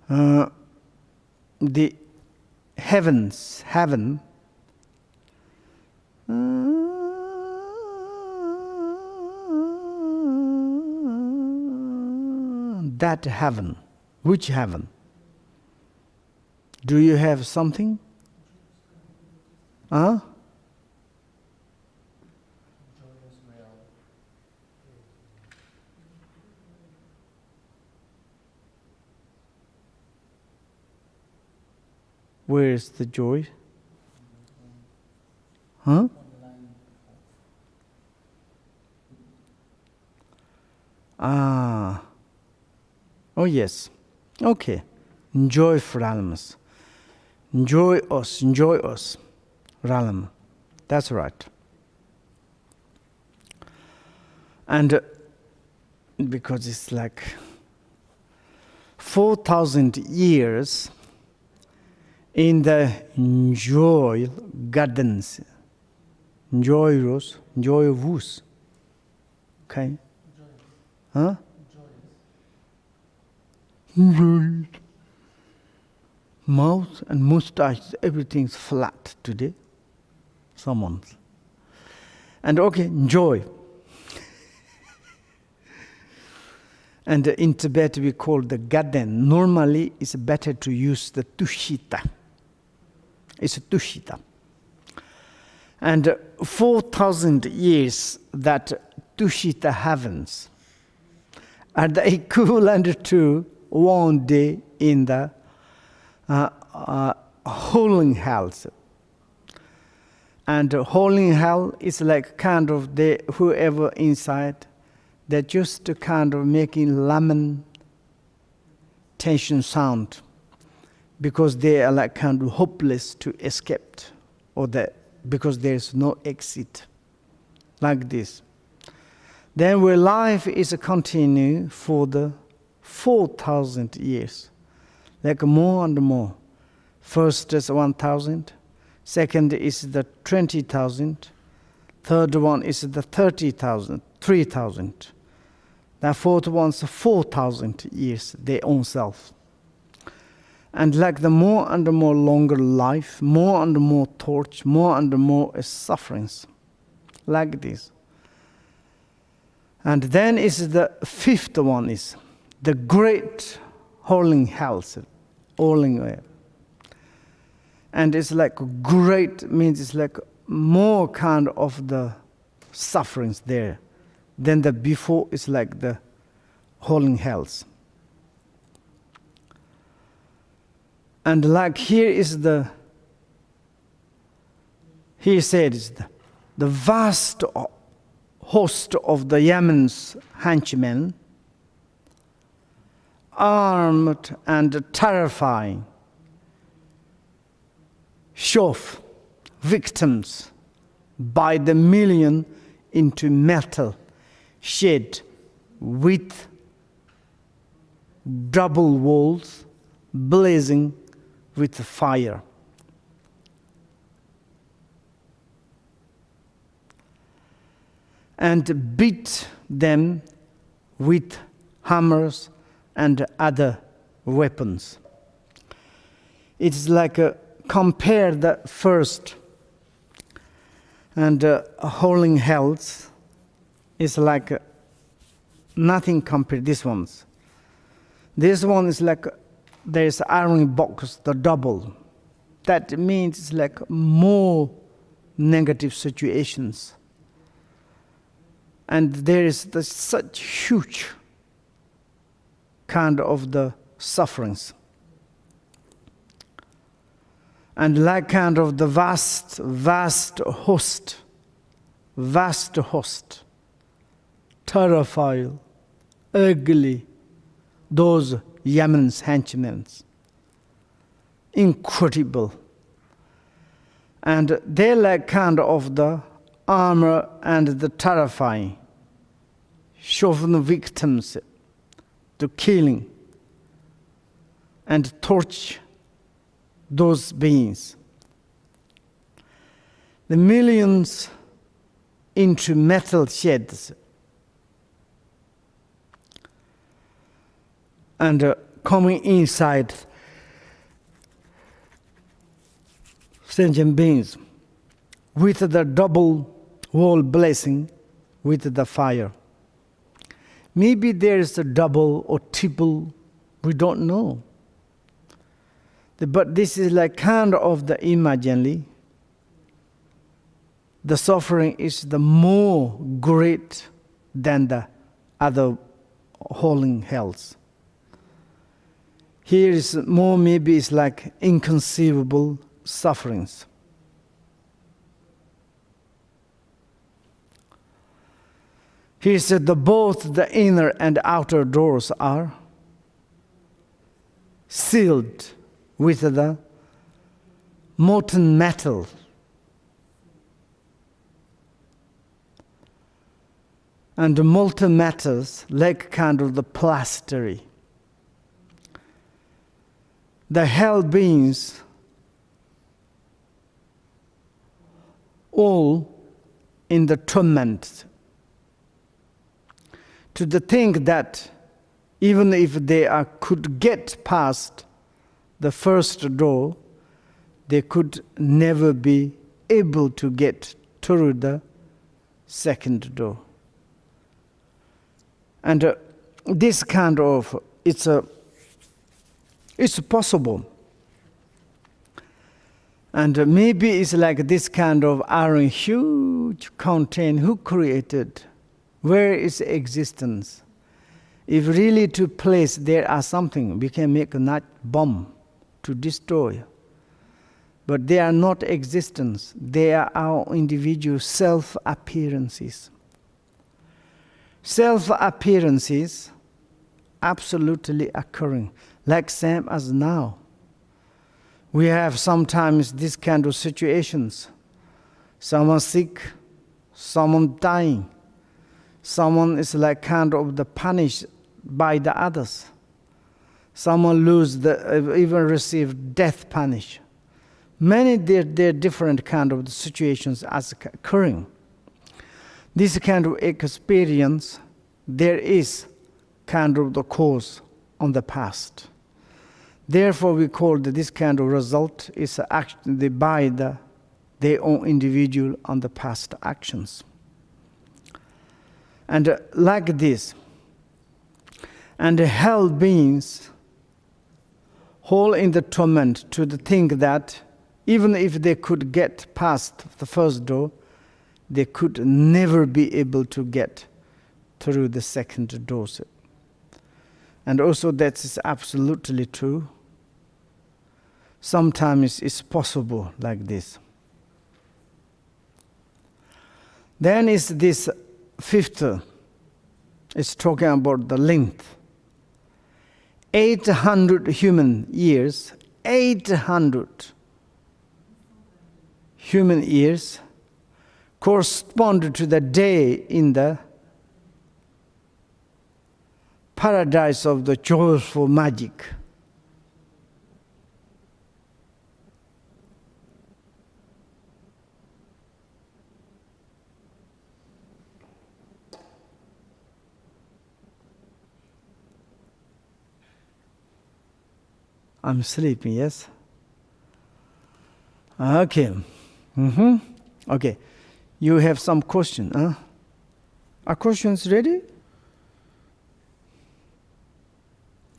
the heaven, that heaven. Which heaven? Do you have something? Huh? Where is the joy? Huh? Ah. Oh yes. Okay. Enjoy realms. Enjoy us, realm. That's right. And because it's like 4,000 years in the joy gardens, joyous, joyous. Okay? Huh? Joyous. Mouth and mustache, everything's flat today. Someone's. And okay, joy. And in Tibet we call the garden. Normally it's better to use the tushita. It's a tushita. And 4,000 years that tushita happens are the equivalent to 1 day in the holding hells. And holding hell is like kind of whoever inside, they're just kind of making lamentation sound because they are like kind of hopeless to escape, or that because there's no exit, like this. Then where life is a continue for the 4,000 years, like more and more. First is 1,000, second is the 20,000, third one is the 30,000, 3,000. The fourth one's 4,000 years, their own self. And like the more and more longer life, more and more torch, more and more sufferings, like this. And then is the fifth one is the great holding health, holding way. And it's like great means it's like more kind of the sufferings there than the before is like the holding health. And like here is he said is the vast host of the Yemen's henchmen, armed and terrifying, shove victims by the million into metal shed with double walls blazing with fire. And beat them with hammers and other weapons. It's like compare the first and holding health is like nothing compared this one's. This one is like there's iron box, the double. That means it's like more negative situations. And there is such huge kind of the sufferings. And like kind of the vast host, terrifying, ugly, those Yemen's henchmen. Incredible. And they like kind of the armor and the terrifying, shoving the victims to killing and torture those beings. The millions into metal sheds and coming inside sentient beings with the double wall blazing with the fire. Maybe there is a double or triple, we don't know. But this is like kind of the imaginary. The suffering is the more great than the other holding hells. Here is more, maybe it's like inconceivable sufferings. He said that both the inner and outer doors are sealed with the molten metal. And the molten metals like kind of the plastery. The hell beings all in the torment. To the think that even if they could get past the first door, they could never be able to get through the second door. And this kind of, it's possible. And maybe it's like this kind of iron, huge container. Who created? Where is existence? If really to place there are something, we can make a night bomb to destroy. But they are not existence. They are our individual self-appearances. Self-appearances absolutely occurring, like same as now. We have sometimes this kind of situations. Someone sick, someone dying. Someone is like kind of the punished by the others. Someone even receive death punish. Many there different kind of situations as occurring. This kind of experience, there is kind of the cause on the past. Therefore, we call this kind of result is actually by their own individual on the past actions. And like this, and the hell beings whole in the torment to the think that even if they could get past the first door, they could never be able to get through the second door. And also that is absolutely true. Sometimes it's possible like this. Then is this fifth, it's talking about the length. 800 human years, 800 human years correspond to the day in the paradise of the joyful magic. I'm sleeping, yes? Okay. Okay. You have some question, huh? Are questions ready?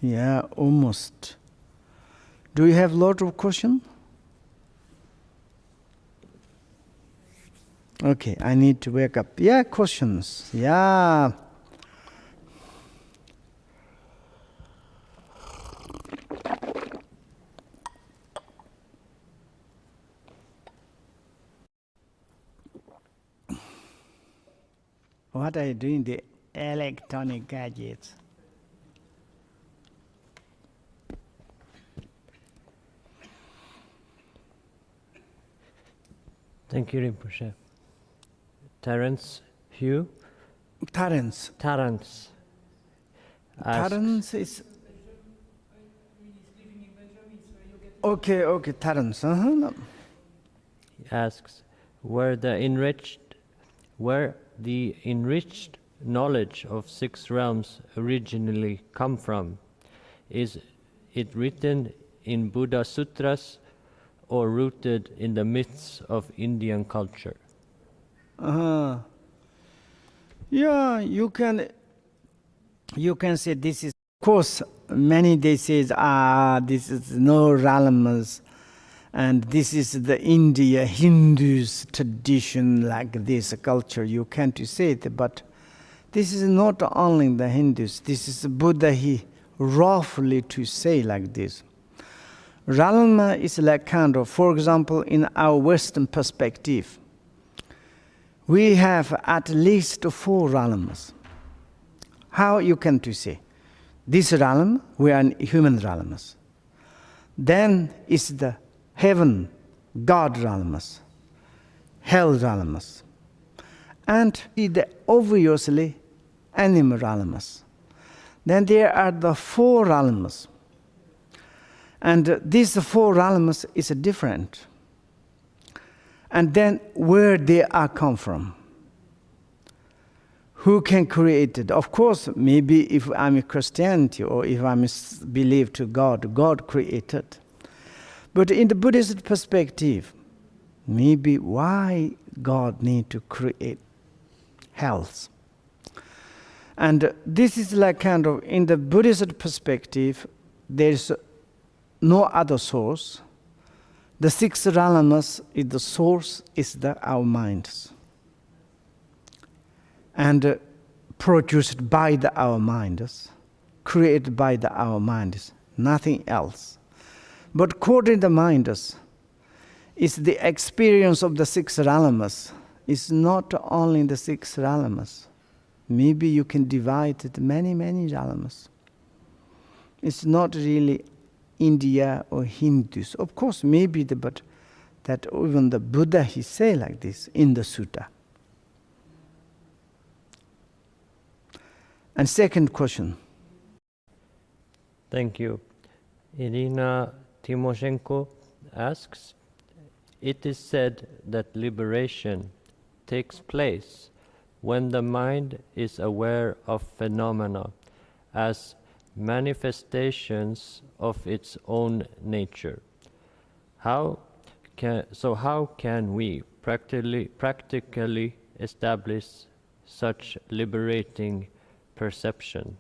Yeah, almost. Do you have a lot of questions? Okay, I need to wake up. Yeah, questions. Yeah. What are you doing? The electronic gadgets. Thank you, Rinpoche. Terence Hugh? Terence. Terence. Terence is... Okay, Terence. No. He asks, where the enriched knowledge of 6 realms originally come from? Is it written in Buddha Sutras or rooted in the myths of Indian culture? Yeah, you can say this is, of course, many they say, this is no realms, and this is the India Hindus tradition like this culture. You can't say it, but this is not only the Hindus. This is Buddha, he roughly to say like this. Realm is like kind of, for example, in our Western perspective, we have at least 4 realms. How you can to say? This realm, we are in human realms. Then is the heaven, God realms, hell realms, and the obviously animal realms. Then there are the 4 realms. And these 4 realms is different. And then where they are come from? Who can create it? Of course, maybe if I'm a Christianity or if I'm believe to God, God created. But in the Buddhist perspective, maybe why God need to create hells? And this is like kind of, in the Buddhist perspective, there is no other source. The six realms is the source, is our minds. And produced by our minds, created by our minds, nothing else. But according to the minds, it's the experience of the six realms. It's not only the six realms. Maybe you can divide it many, many realms. It's not really India or Hindus. Of course, maybe, but that even the Buddha, he say like this in the sutta. And second question. Thank you. Irina Timoshenko asks, it is said that liberation takes place when the mind is aware of phenomena as manifestations of its own nature. How can we practically establish such liberating perception?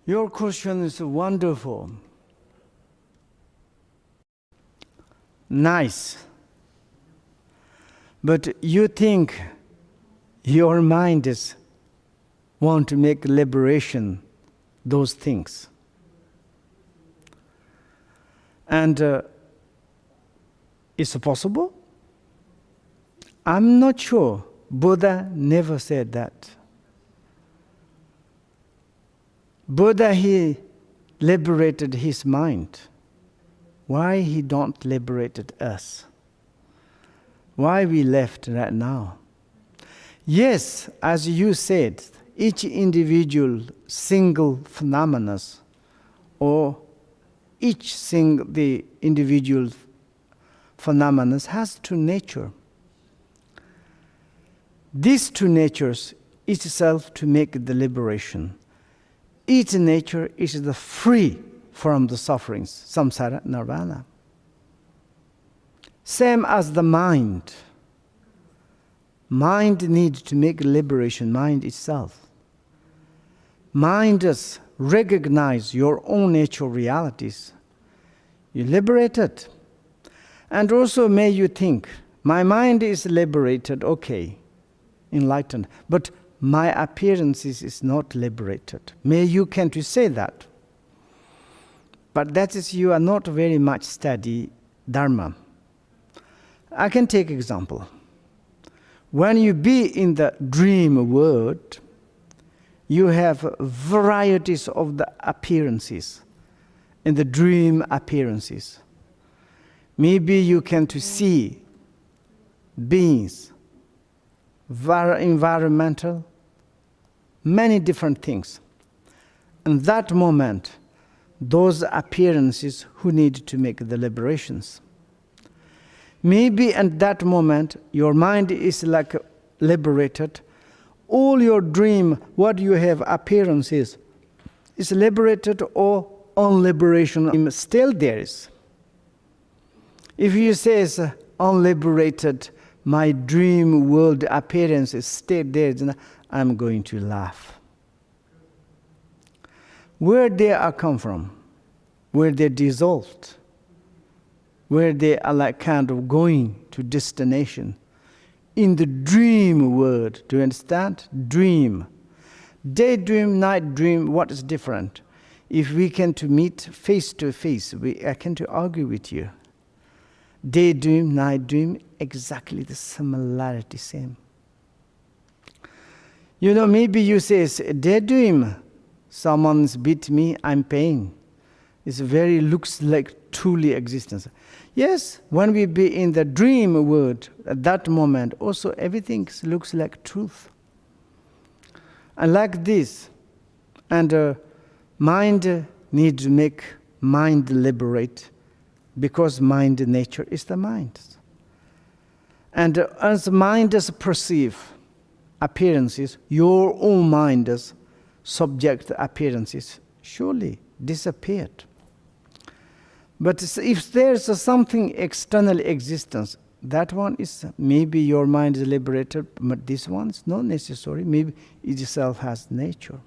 Your question is wonderful. Nice. But you think your mind want to make liberation, those things. And is it possible? I'm not sure. Buddha never said that. Buddha, he liberated his mind. Why he don't liberated us? Why we left right now? Yes, as you said, each individual single phenomena or the individual phenomena has two nature. These two natures itself to make the liberation. Each nature is the free from the sufferings, samsara, nirvana. Same as the mind. Mind needs to make liberation, mind itself. Mind does recognize your own natural realities. You liberate it. And also may you think, my mind is liberated, okay, enlightened, but my appearance is not liberated. May you can to say that. But that is, you are not very much study Dharma. I can take example. When you be in the dream world, you have varieties of the appearances, in the dream appearances. Maybe you can to see beings, environmental, many different things. In that moment, those appearances who need to make the liberations. Maybe at that moment, your mind is like liberated. All your dream, what you have appearances, is liberated or on liberation still there is. If you say unliberated, my dream world appearance is still there, then I'm going to laugh. Where they are come from, where they dissolved, where they are like kind of going to destination. In the dream world, do you understand? Dream. Daydream, night dream, what is different? If we can to meet face to face, I can to argue with you. Daydream, night dream, exactly the similarity, same. You know, maybe you say, daydream, someone's beat me, I'm pain. It very looks like truly existence. Yes, when we be in the dream world, at that moment, also everything looks like truth. And like this, and mind needs to make mind liberate, because mind nature is the mind. And as mind is perceive appearances, your own mind is subject appearances, surely disappeared. But if there's something external existence, that one is, maybe your mind is liberated, but this one is not necessary. Maybe it itself has nature.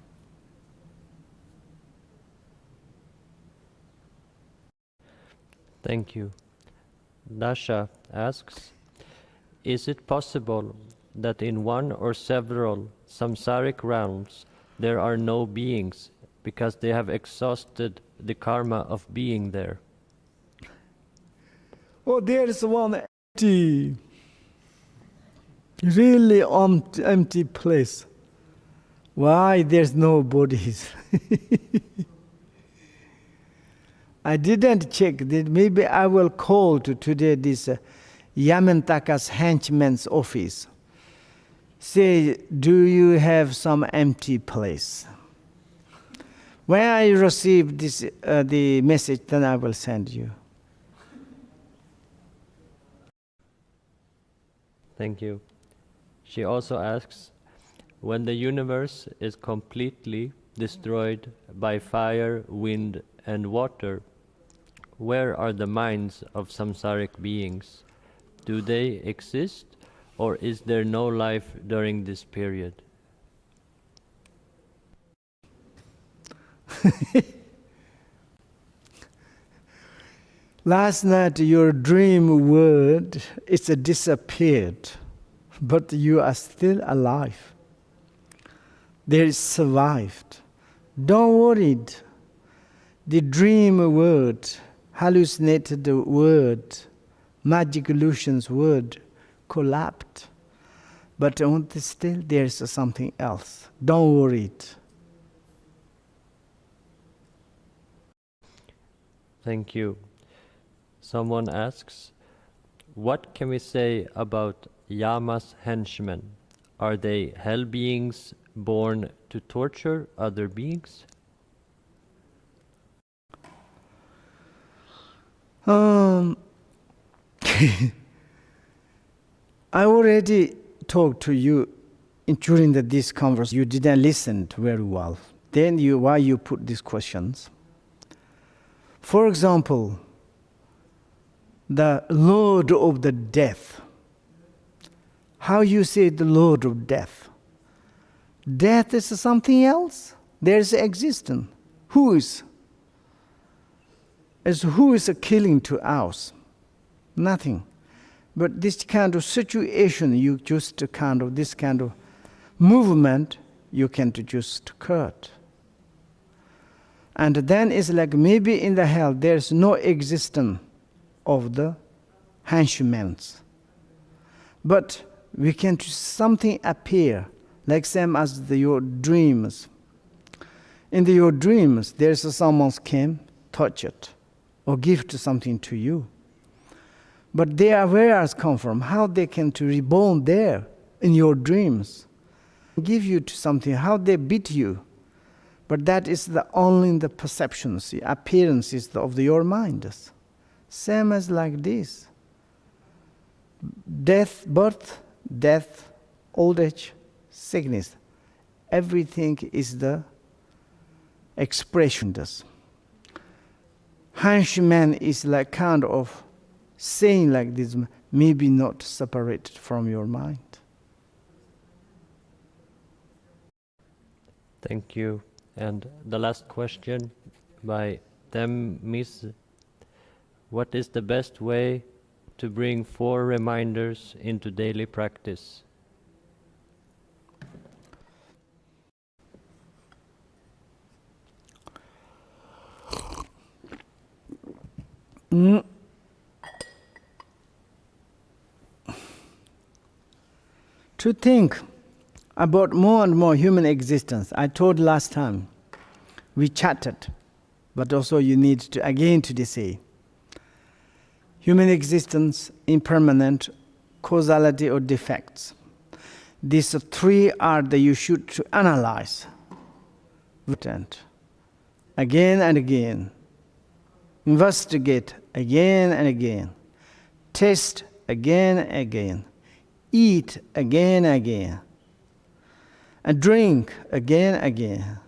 Thank you. Dasha asks, is it possible that in one or several samsaric realms there are no beings because they have exhausted the karma of being there? Oh, there is one empty, really empty place. Why there's no bodies? I didn't check. Maybe I will call to today this Yamantaka's henchman's office. Say, do you have some empty place? When I receive this, the message, then I will send you. Thank you. She also asks, when the universe is completely destroyed by fire, wind, and water, where are the minds of samsaric beings? Do they exist, or is there no life during this period? Last night your dream word it's disappeared, but you are still alive. There is survived. Don't worry. The dream word, hallucinated word, magic illusions word collapsed. But still there is something else. Don't worry. Thank you. Someone asks, what can we say about Yama's henchmen? Are they hell beings born to torture other beings? I already talked to you during this conversation. You didn't listen very well. Then why you put these questions? For example, the Lord of the Death. How you say the Lord of Death? Death is something else. There is existence. Who is killing to us? Nothing. But this kind of situation, you just this kind of movement, you can just cut. And then it's like maybe in the hell there's no existence of the henchmen. But we can something appear, like same as your dreams. In your dreams, there's someone came, touch it, or gift something to you. But they are where else come from? How they can to reborn there in your dreams, give you to something? How they beat you? But that is only the perceptions, the appearances of your mind. Same as like this. Birth, death, old age, sickness. Everything is the expression. Henchman is like kind of saying like this, maybe not separated from your mind. Thank you. And the last question by Them Miss. What is the best way to bring 4 reminders into daily practice? To think about more and more human existence. I told last time, we chatted, but also you need to again to say, human existence, impermanent, causality or defects. These 3 are the you should to analyze. Again and again. Investigate again and again. Test again and again. eat again and again, and drink again and again,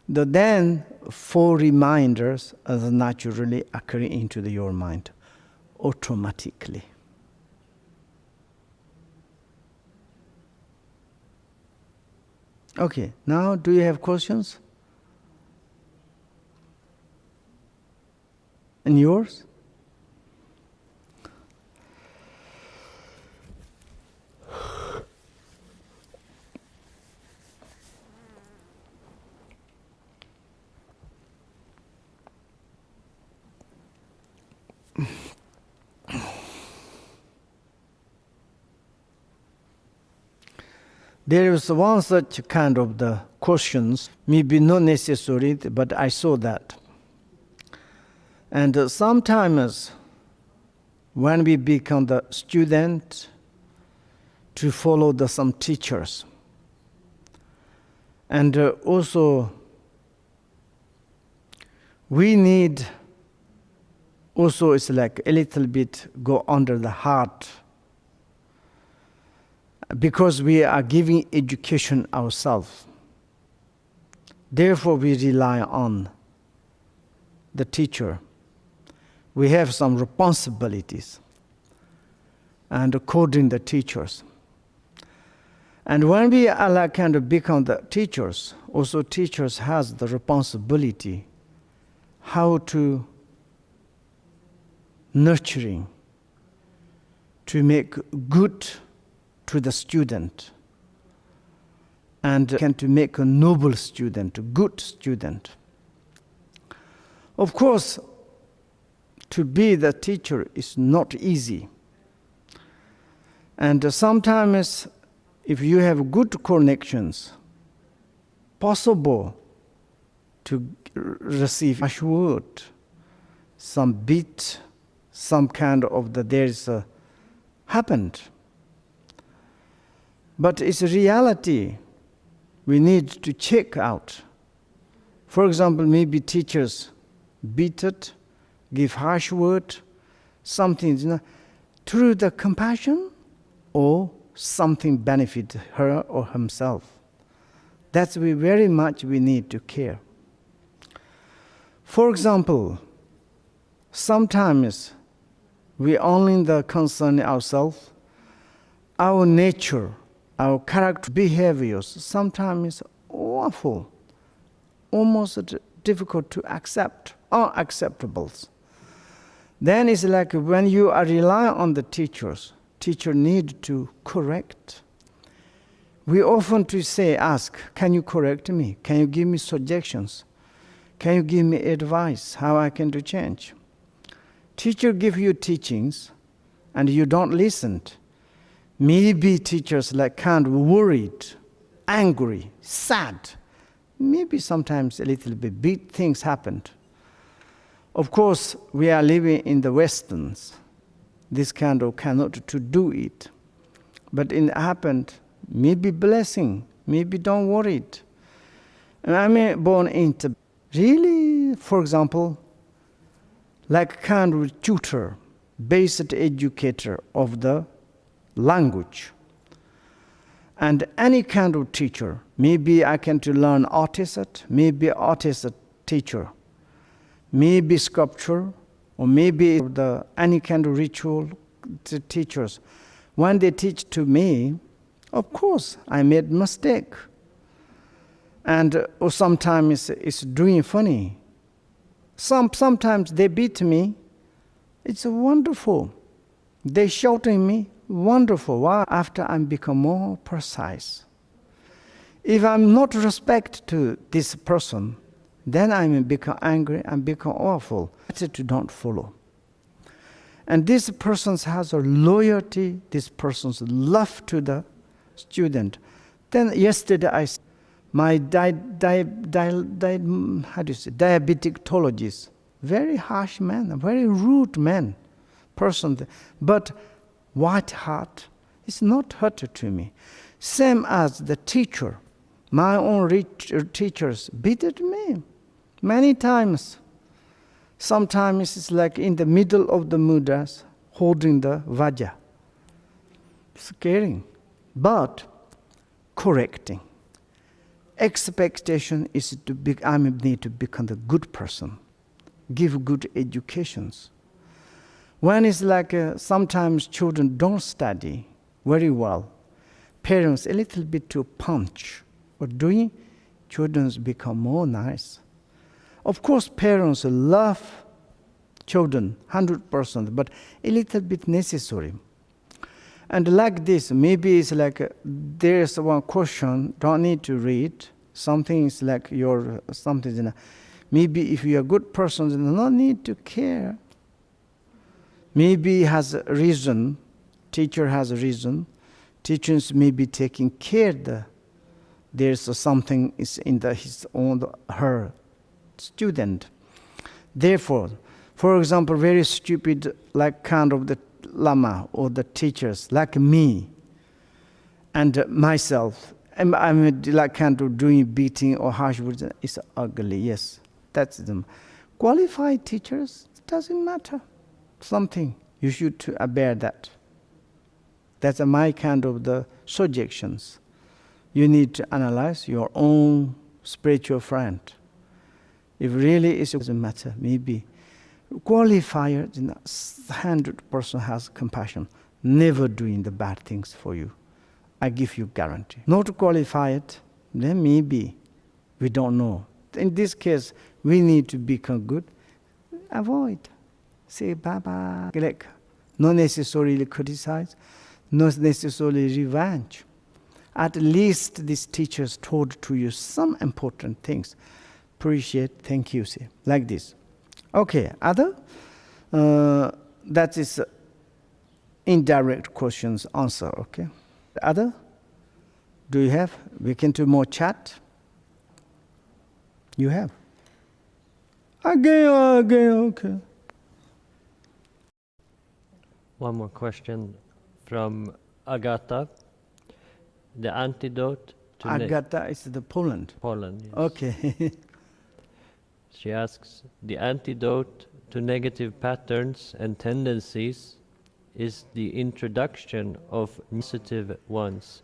then 4 reminders are naturally occurring into your mind automatically. Okay, now do you have questions? And yours? There is one such kind of the questions, maybe not necessary, but I saw that. And sometimes when we become the student to follow some teachers, and also we need also it's like a little bit go under the heart, because we are giving education ourselves. Therefore we rely on the teacher. We have some responsibilities and according the teachers. And when we are like kind of become the teachers, also teachers has the responsibility how to nurturing, to make good to the student, and can to make a noble student, a good student. Of course, to be the teacher is not easy. And sometimes if you have good connections, possible to receive a word, some bit, some kind of there's happened. But it's a reality we need to check out. For example, maybe teachers beat it, give harsh word, something through the compassion, or something benefit her or himself. That's very much we need to care. For example, sometimes we only concern ourselves, our nature, our character behaviors sometimes awful, almost difficult to accept, unacceptable. Then it's like when you are relying on the teachers, teacher need to correct. We often ask, can you correct me? Can you give me suggestions? Can you give me advice how I can do change? Teacher give you teachings and you don't listen. Maybe teachers like kind of worried, angry, sad. Maybe sometimes a little bit big things happened. Of course, we are living in the Westerns. This kind of cannot to do it. But it happened, maybe blessing, maybe don't worry it. And I'm born into really, for example, like kind of tutor, basic educator of the language. And any kind of teacher, maybe I can to learn artist, maybe artist teacher, maybe sculpture, or maybe any kind of ritual teachers. When they teach to me, of course, I made mistake. And or sometimes it's doing funny. Sometimes they beat me. It's wonderful. They shouting me. Wonderful. Why? After I become more precise. If I'm not respect to this person, then I become angry and become awful. Better to don't follow. And this person has a loyalty, this person's love to the student. Then yesterday my diabeticologist, very harsh man, a very rude man, person, but white heart is not hurt to me. Same as the teacher, my own teachers beated me many times. Sometimes it's like in the middle of the mudras, holding the vajra. It's caring, but correcting. Expectation is I need to become a good person, give good educations. When it's like sometimes children don't study very well, parents a little bit too punch. What doing? Children become more nice. Of course, parents love children 100%, but a little bit necessary. And like this, maybe it's like there's one question, don't need to read. Something is like maybe if you're a good person, then no need to care. Maybe has a reason, teacher has a reason. Teachers may be taking care there's something is in his own her student. Therefore, for example, very stupid like kind of the lama or the teachers like me and myself. I'm like kind of doing beating or harsh words. It's ugly. Yes, that's them. Qualified teachers, it doesn't matter. Something you should to bear that. That's my kind of the suggestions. You need to analyze your own spiritual friend. If really it doesn't matter, maybe qualifier 100% has compassion, never doing the bad things for you. I give you guarantee. Not qualified, then maybe we don't know. In this case, we need to become good. Avoid. Say bye-bye. Like, not necessarily criticize, not necessarily revenge. At least these teachers told to you some important things. Appreciate, thank you, say, like this. Okay, other? That is indirect questions answer, okay? Other? Do you have? We can do more chat. You have? Again, okay. One more question from Agata. The antidote to Agata is the Poland. Poland. Yes. Okay. She asks, the antidote to negative patterns and tendencies is the introduction of positive ones.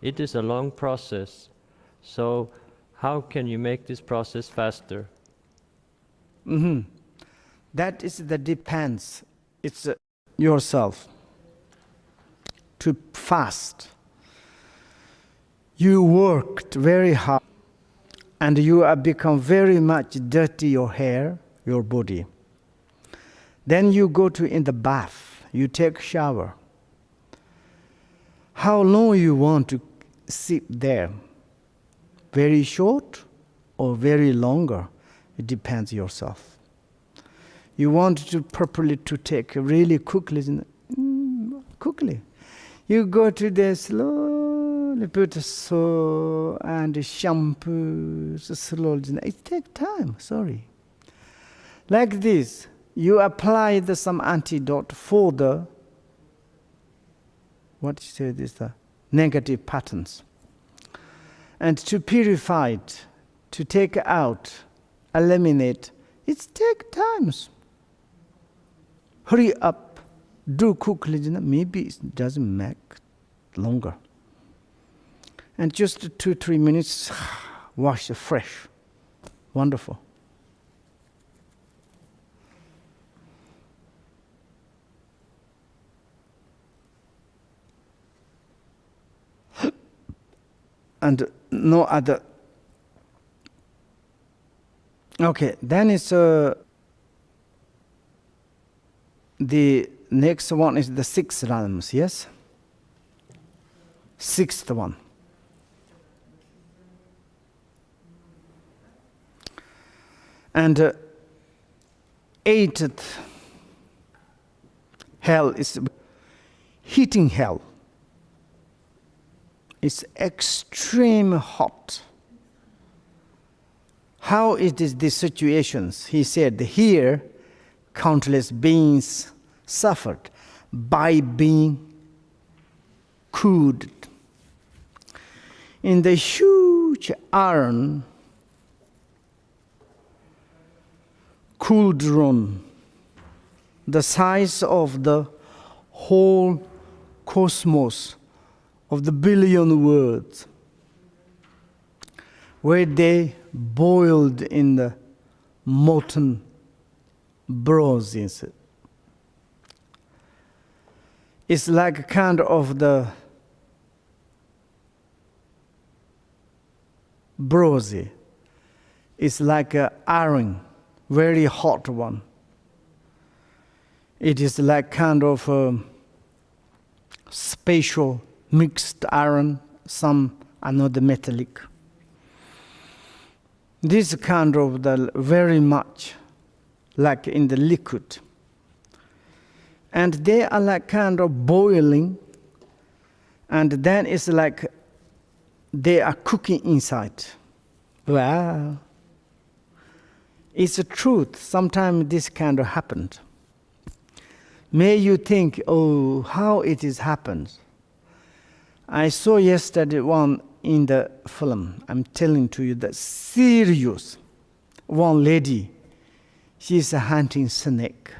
It is a long process, so how can you make this process faster? That is the depends. It's yourself. To fast. You worked very hard and you have become very much dirty your hair, your body. Then you go to in the bath, you take shower. How long you want to sit there? Very short or very longer? It depends yourself. You want to properly to take really quickly. You go to the slowly put soap and shampoo slowly. It takes time, sorry. Like this, you apply some antidote for the negative patterns. And to purify it, to take out, eliminate, it takes times. Hurry up, do quickly, maybe it doesn't make longer. And just 2-3 minutes, wash fresh. Wonderful. And no other. Okay, then it's the next one is the 6 realms, yes? 6th one. And 8th hell is heating hell. It's extreme hot. How it is the situations? He said, here countless beings suffered by being cooled. In the huge iron cauldron, the size of the whole cosmos of the billion worlds, where they boiled in the molten bronze. It's like a kind of the bronze. It's like an iron, very hot one. It is like kind of a special mixed iron, some another metallic. This kind of the very much like in the liquid. And they are like kind of boiling, and then it's like they are cooking inside. Wow. It's a truth. Sometimes this kind of happened. May you think, oh, how it is happened. I saw yesterday one in the film. I'm telling to you that serious. One lady, she's hunting snake.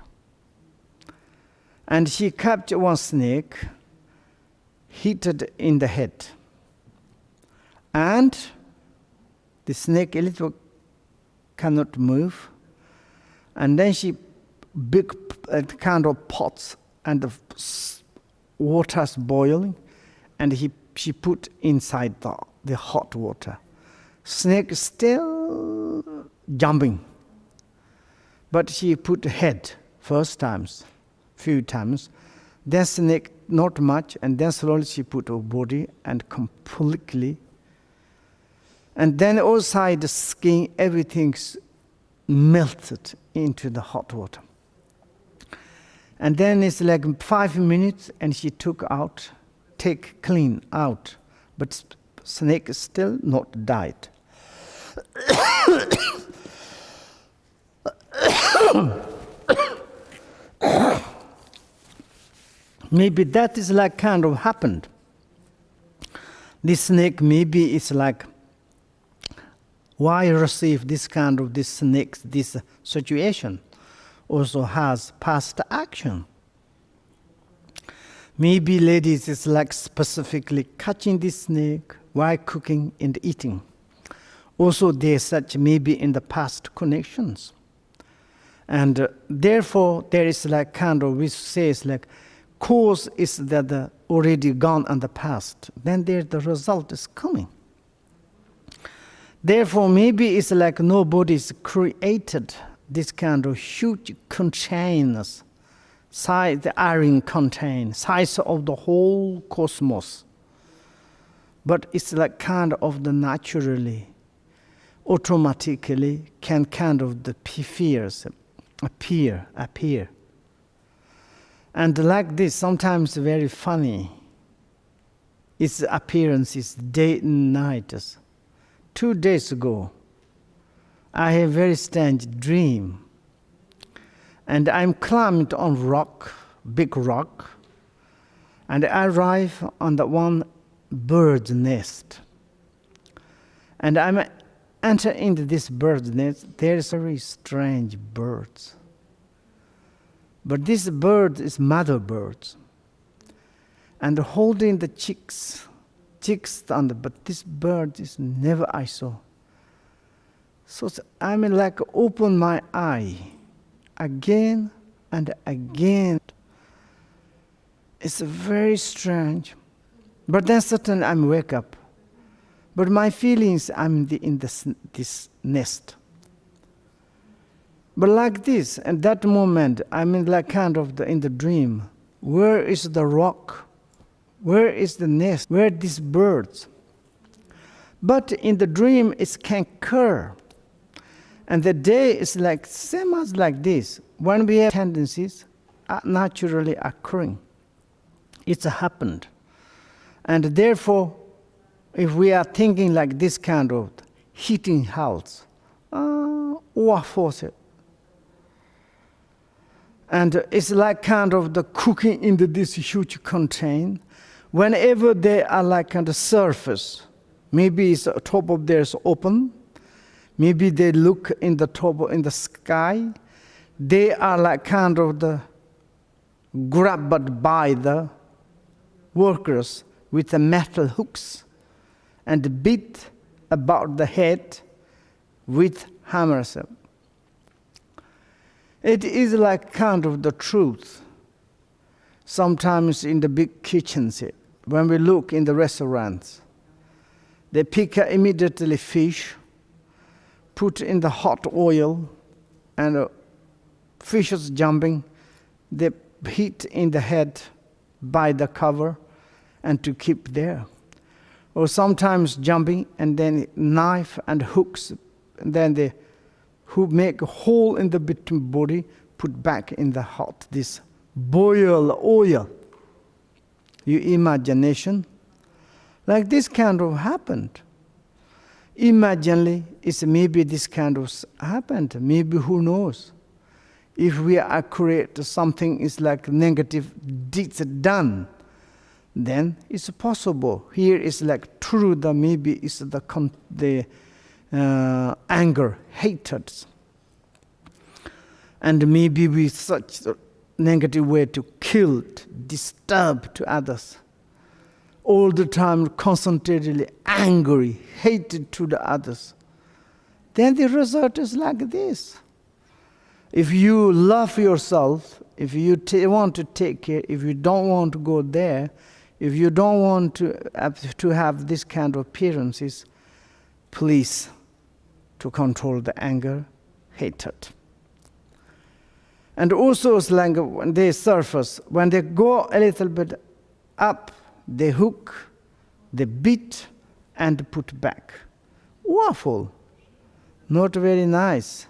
And she captured one snake, hit it in the head. And the snake a little cannot move. And then she big kind of pots and the water's boiling, and she put inside the hot water. Snake is still jumping. But she put head first times, few times. Then snake not much, and then slowly she put her body and completely. And then outside the skin, everything's melted into the hot water. And then it's like 5 minutes, and she take clean out. But snake is still not died. Maybe that is like kind of happened. This snake maybe it's like, why receive this kind of this snake, this situation also has past action. Maybe ladies is like specifically catching this snake while cooking and eating. Also there's such maybe in the past connections. And therefore there is like kind of, which says like, cause is that the already gone in the past. Then there the result is coming. Therefore maybe it's like nobody's created this kind of huge containers, size the iron contain, size of the whole cosmos. But it's like kind of the naturally, automatically can kind of the fears appear. And like this, sometimes very funny. Its appearance is day and night. 2 days ago, I had a very strange dream. And I'm climbing on rock, big rock, and I arrive on the one bird's nest. And I'm enter into this bird's nest. There's very strange birds. But this bird is mother birds. And holding the chicks under, but this bird is never I saw. So I mean like open my eye again and again. It's very strange. But then suddenly I wake up. But my feelings, I'm in this nest. But like this, at that moment, I'm in like kind of in the dream. Where is the rock? Where is the nest? Where are these birds? But in the dream, it can occur. And the day is like same as like this. When we have tendencies are naturally occurring. It's happened. And therefore, if we are thinking like this kind of heating house, or force it. And it's like kind of the cooking into this huge container. Whenever they are like on the surface, maybe it's top of theirs open, maybe they look in the top in the sky, they are like kind of the grabbed by the workers with the metal hooks and beat about the head with hammers. It is like kind of the truth. Sometimes in the big kitchens, when we look in the restaurants, they pick immediately fish, put in the hot oil, and fish is jumping. They hit in the head by the cover and to keep there. Or sometimes jumping and then knife and hooks, and then they who make a hole in the between body, put back in the hot, this boil oil. Your imagination, like this kind of happened. Imaginally, it's maybe this kind of happened. Maybe who knows? If we are accurate, something is like negative deeds done, then it's possible. Here is like true. The maybe is the anger, hatred, and maybe with such a negative way to kill, disturb to others. All the time concentratedly angry, hated to the others. Then the result is like this. If you love yourself, if you want to take care, if you don't want to go there, if you don't want to have this kind of appearances, please to control the anger, hatred. And also it's like when they surface, when they go a little bit up, they hook, they beat, and put back. Awful. Not very nice.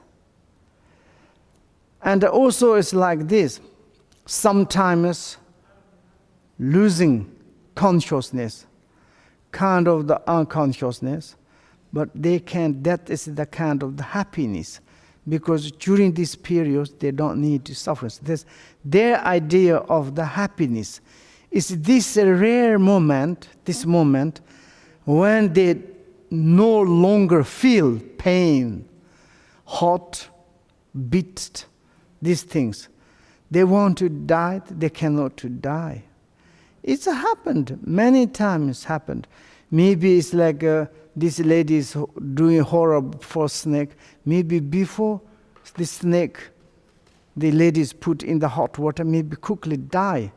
And also it's like this. Sometimes losing consciousness, kind of the unconsciousness, but that is the kind of the happiness. Because during this period, they don't need to suffer. Their idea of the happiness is this rare moment, this moment, when they no longer feel pain, hot, beat, these things. They want to die, they cannot to die. It's happened, many times happened. Maybe it's like this lady is doing horror for snake. Maybe before the snake, the lady is put in the hot water, maybe quickly die.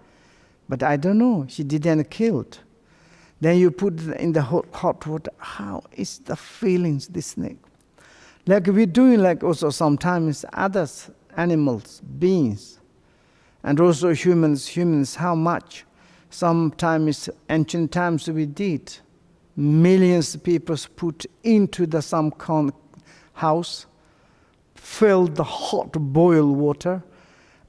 But I don't know, she didn't kill it. Then you put it in the hot water, how is the feelings, the snake? Like we're doing like also sometimes others, animals, beings, and also humans, how much? Sometimes, ancient times we did. Millions of people put into some house, fill the hot boiled water,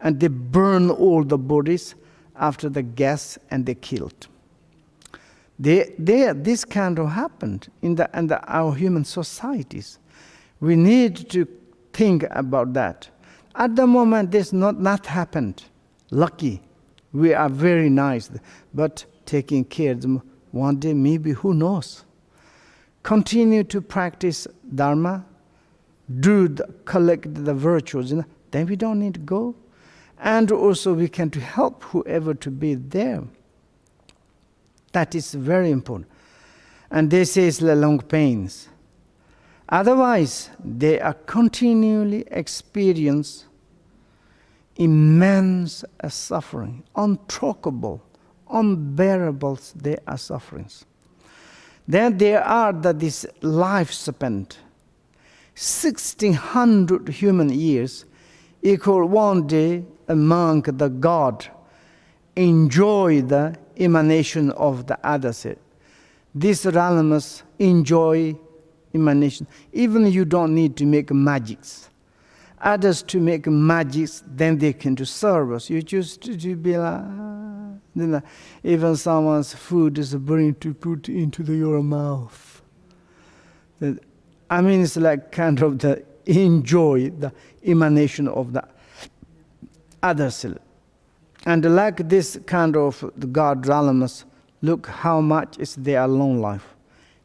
and they burn all the bodies after the gas, and they killed. This kind of happened in our human societies. We need to think about that. At the moment, this not happened. Lucky, we are very nice, but taking care of them. One day, maybe, who knows? Continue to practice Dharma, collect the virtues, then we don't need to go. And also we can to help whoever to be there. That is very important. And this is the long pains. Otherwise, they are continually experience immense suffering, untalkable, unbearable they are sufferings. Then there are this life spent, 1600 human years equal one day among the God, enjoy the emanation of the others. These realms enjoy emanation. Even you don't need to make magics. Others to make magics, then they can do service. You just to be like, even someone's food is burning to put into your mouth. I mean, it's like kind of the enjoy the emanation of the others. And like this kind of the God realms, look how much is their long life.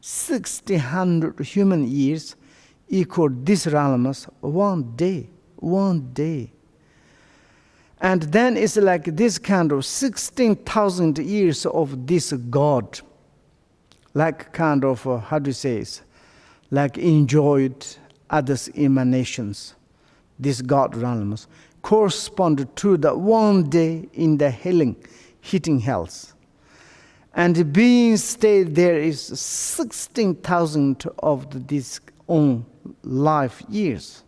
1600 human years equal this realms one day. And then it's like this kind of 16,000 years of this God, like kind of, how do you say it? Like enjoyed others' emanations, these God realms, correspond to the one day in the hitting hells. And being stayed there is 16,000 of these own life years.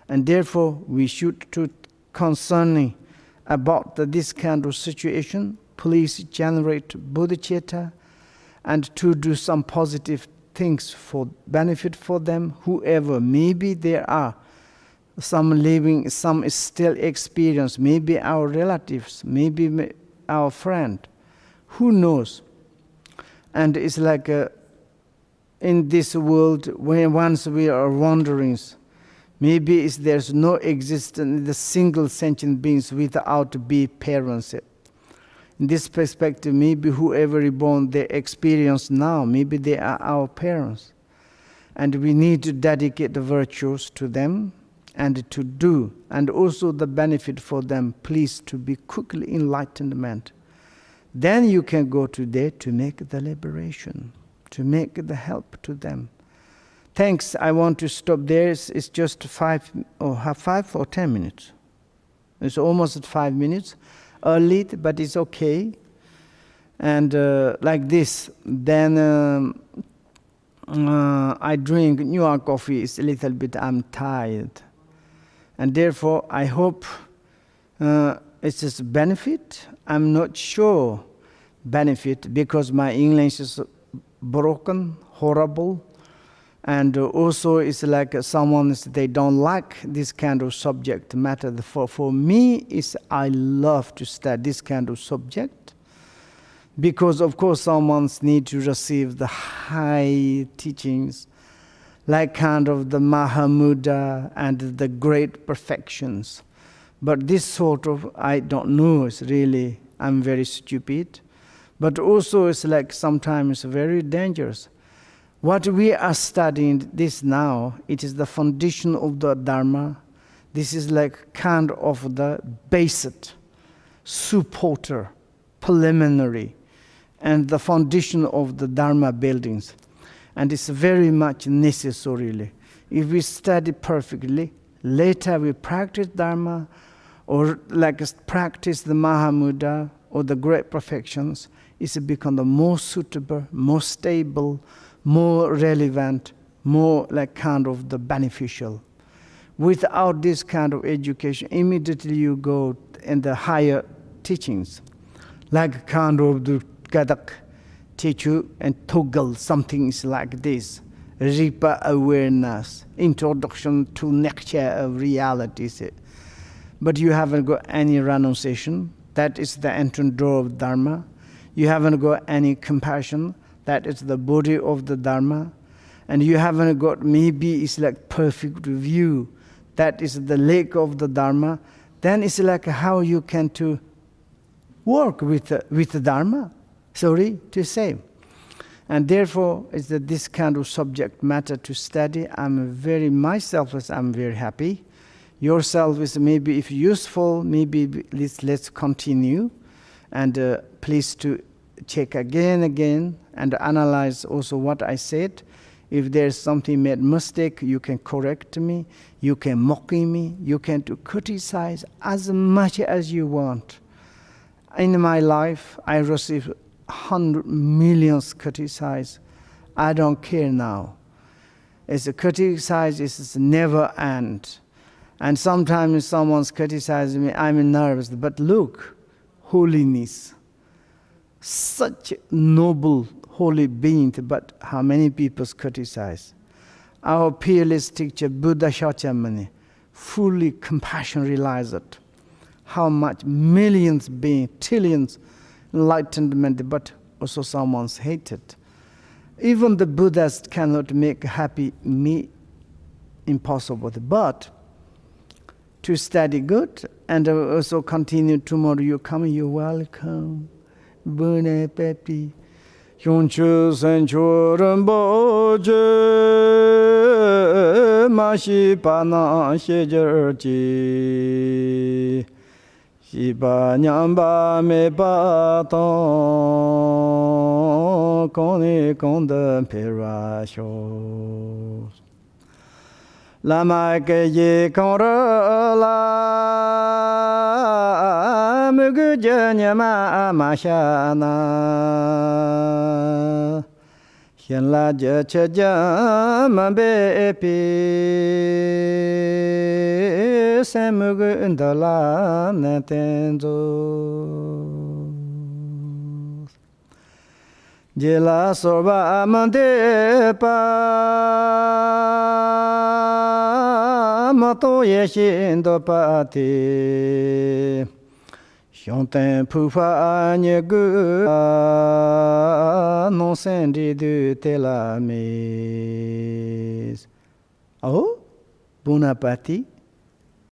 And therefore, we should to concerning about this kind of situation, please generate bodhicitta and to do some positive things for benefit for them, whoever. Maybe there are some living, some still experience, maybe our relatives, maybe our friend, who knows? And it's like in this world, when once we are wanderings, maybe there's no existence, the single sentient beings without be parents. In this perspective, maybe whoever reborn, they experience now, maybe they are our parents. And we need to dedicate the virtues to them and to do, and also the benefit for them, please, to be quickly enlightenment. Then you can go to there to make the liberation, to make the help to them. Thanks, I want to stop there. It's just 5 or 10 minutes. It's almost 5 minutes. Early, but it's okay. And like this, then I drink New York coffee. It's a little bit, I'm tired. And therefore, I hope it's just benefit. I'm not sure benefit because my English is broken, horrible. And also it's like someone, they don't like this kind of subject matter. For me, I love to study this kind of subject because of course someone needs to receive the high teachings, like kind of the Mahamudra and the great perfections. But this sort of, I don't know, it's really, I'm very stupid. But also it's like sometimes very dangerous. What we are studying this now, it is the foundation of the Dharma. This is like kind of the basic, supporter, preliminary, and the foundation of the Dharma buildings. And it's very much necessarily. If we study perfectly, later we practice Dharma, or like practice the Mahamudra, or the great perfections, it's become the more suitable, more stable, more relevant, more like kind of the beneficial. Without this kind of education, immediately you go in the higher teachings, like kind of the Gadak, Techu, and Toggle, something is like this. Ripa awareness, introduction to nature of realities. But you haven't got any renunciation, that is the entrance door of Dharma. You haven't got any compassion, that is the body of the Dharma. And you haven't got, maybe it's like perfect view, that is the lake of the Dharma. Then it's like how you can to work with the Dharma, sorry to say. And therefore, it's this kind of subject matter to study. I'm very happy. Yourself is maybe if useful, maybe let's continue. And please to check again and analyze also what I said. If there's something made mistake, you can correct me, you can mock me, you can to criticize as much as you want. In my life, I received 100 million criticize. I don't care now. It's a criticize is never end. And sometimes someone's criticizing me, I'm nervous. But look, holiness. Such noble, holy being, but how many people criticize? Our peerless teacher, Buddha Shakyamuni, fully compassion realized how much millions being, trillions enlightenment, but also someone's hated. Even the Buddhas cannot make happy me impossible. But to study good and also continue tomorrow, you come, you're welcome. Bune pepi. Yonchu senchu rinpoche mashi pana shejerji Shiba nyamba me ba ton kone konda perasho. Lama ke ye konra la mugu janyama mashana. Hian la je che jama be epi semugu indala netenzo. Jela sorba mande pa mato yeshin do pati. Shonten pufa nyegu non sendi du telamis. Oh, Bonaparte.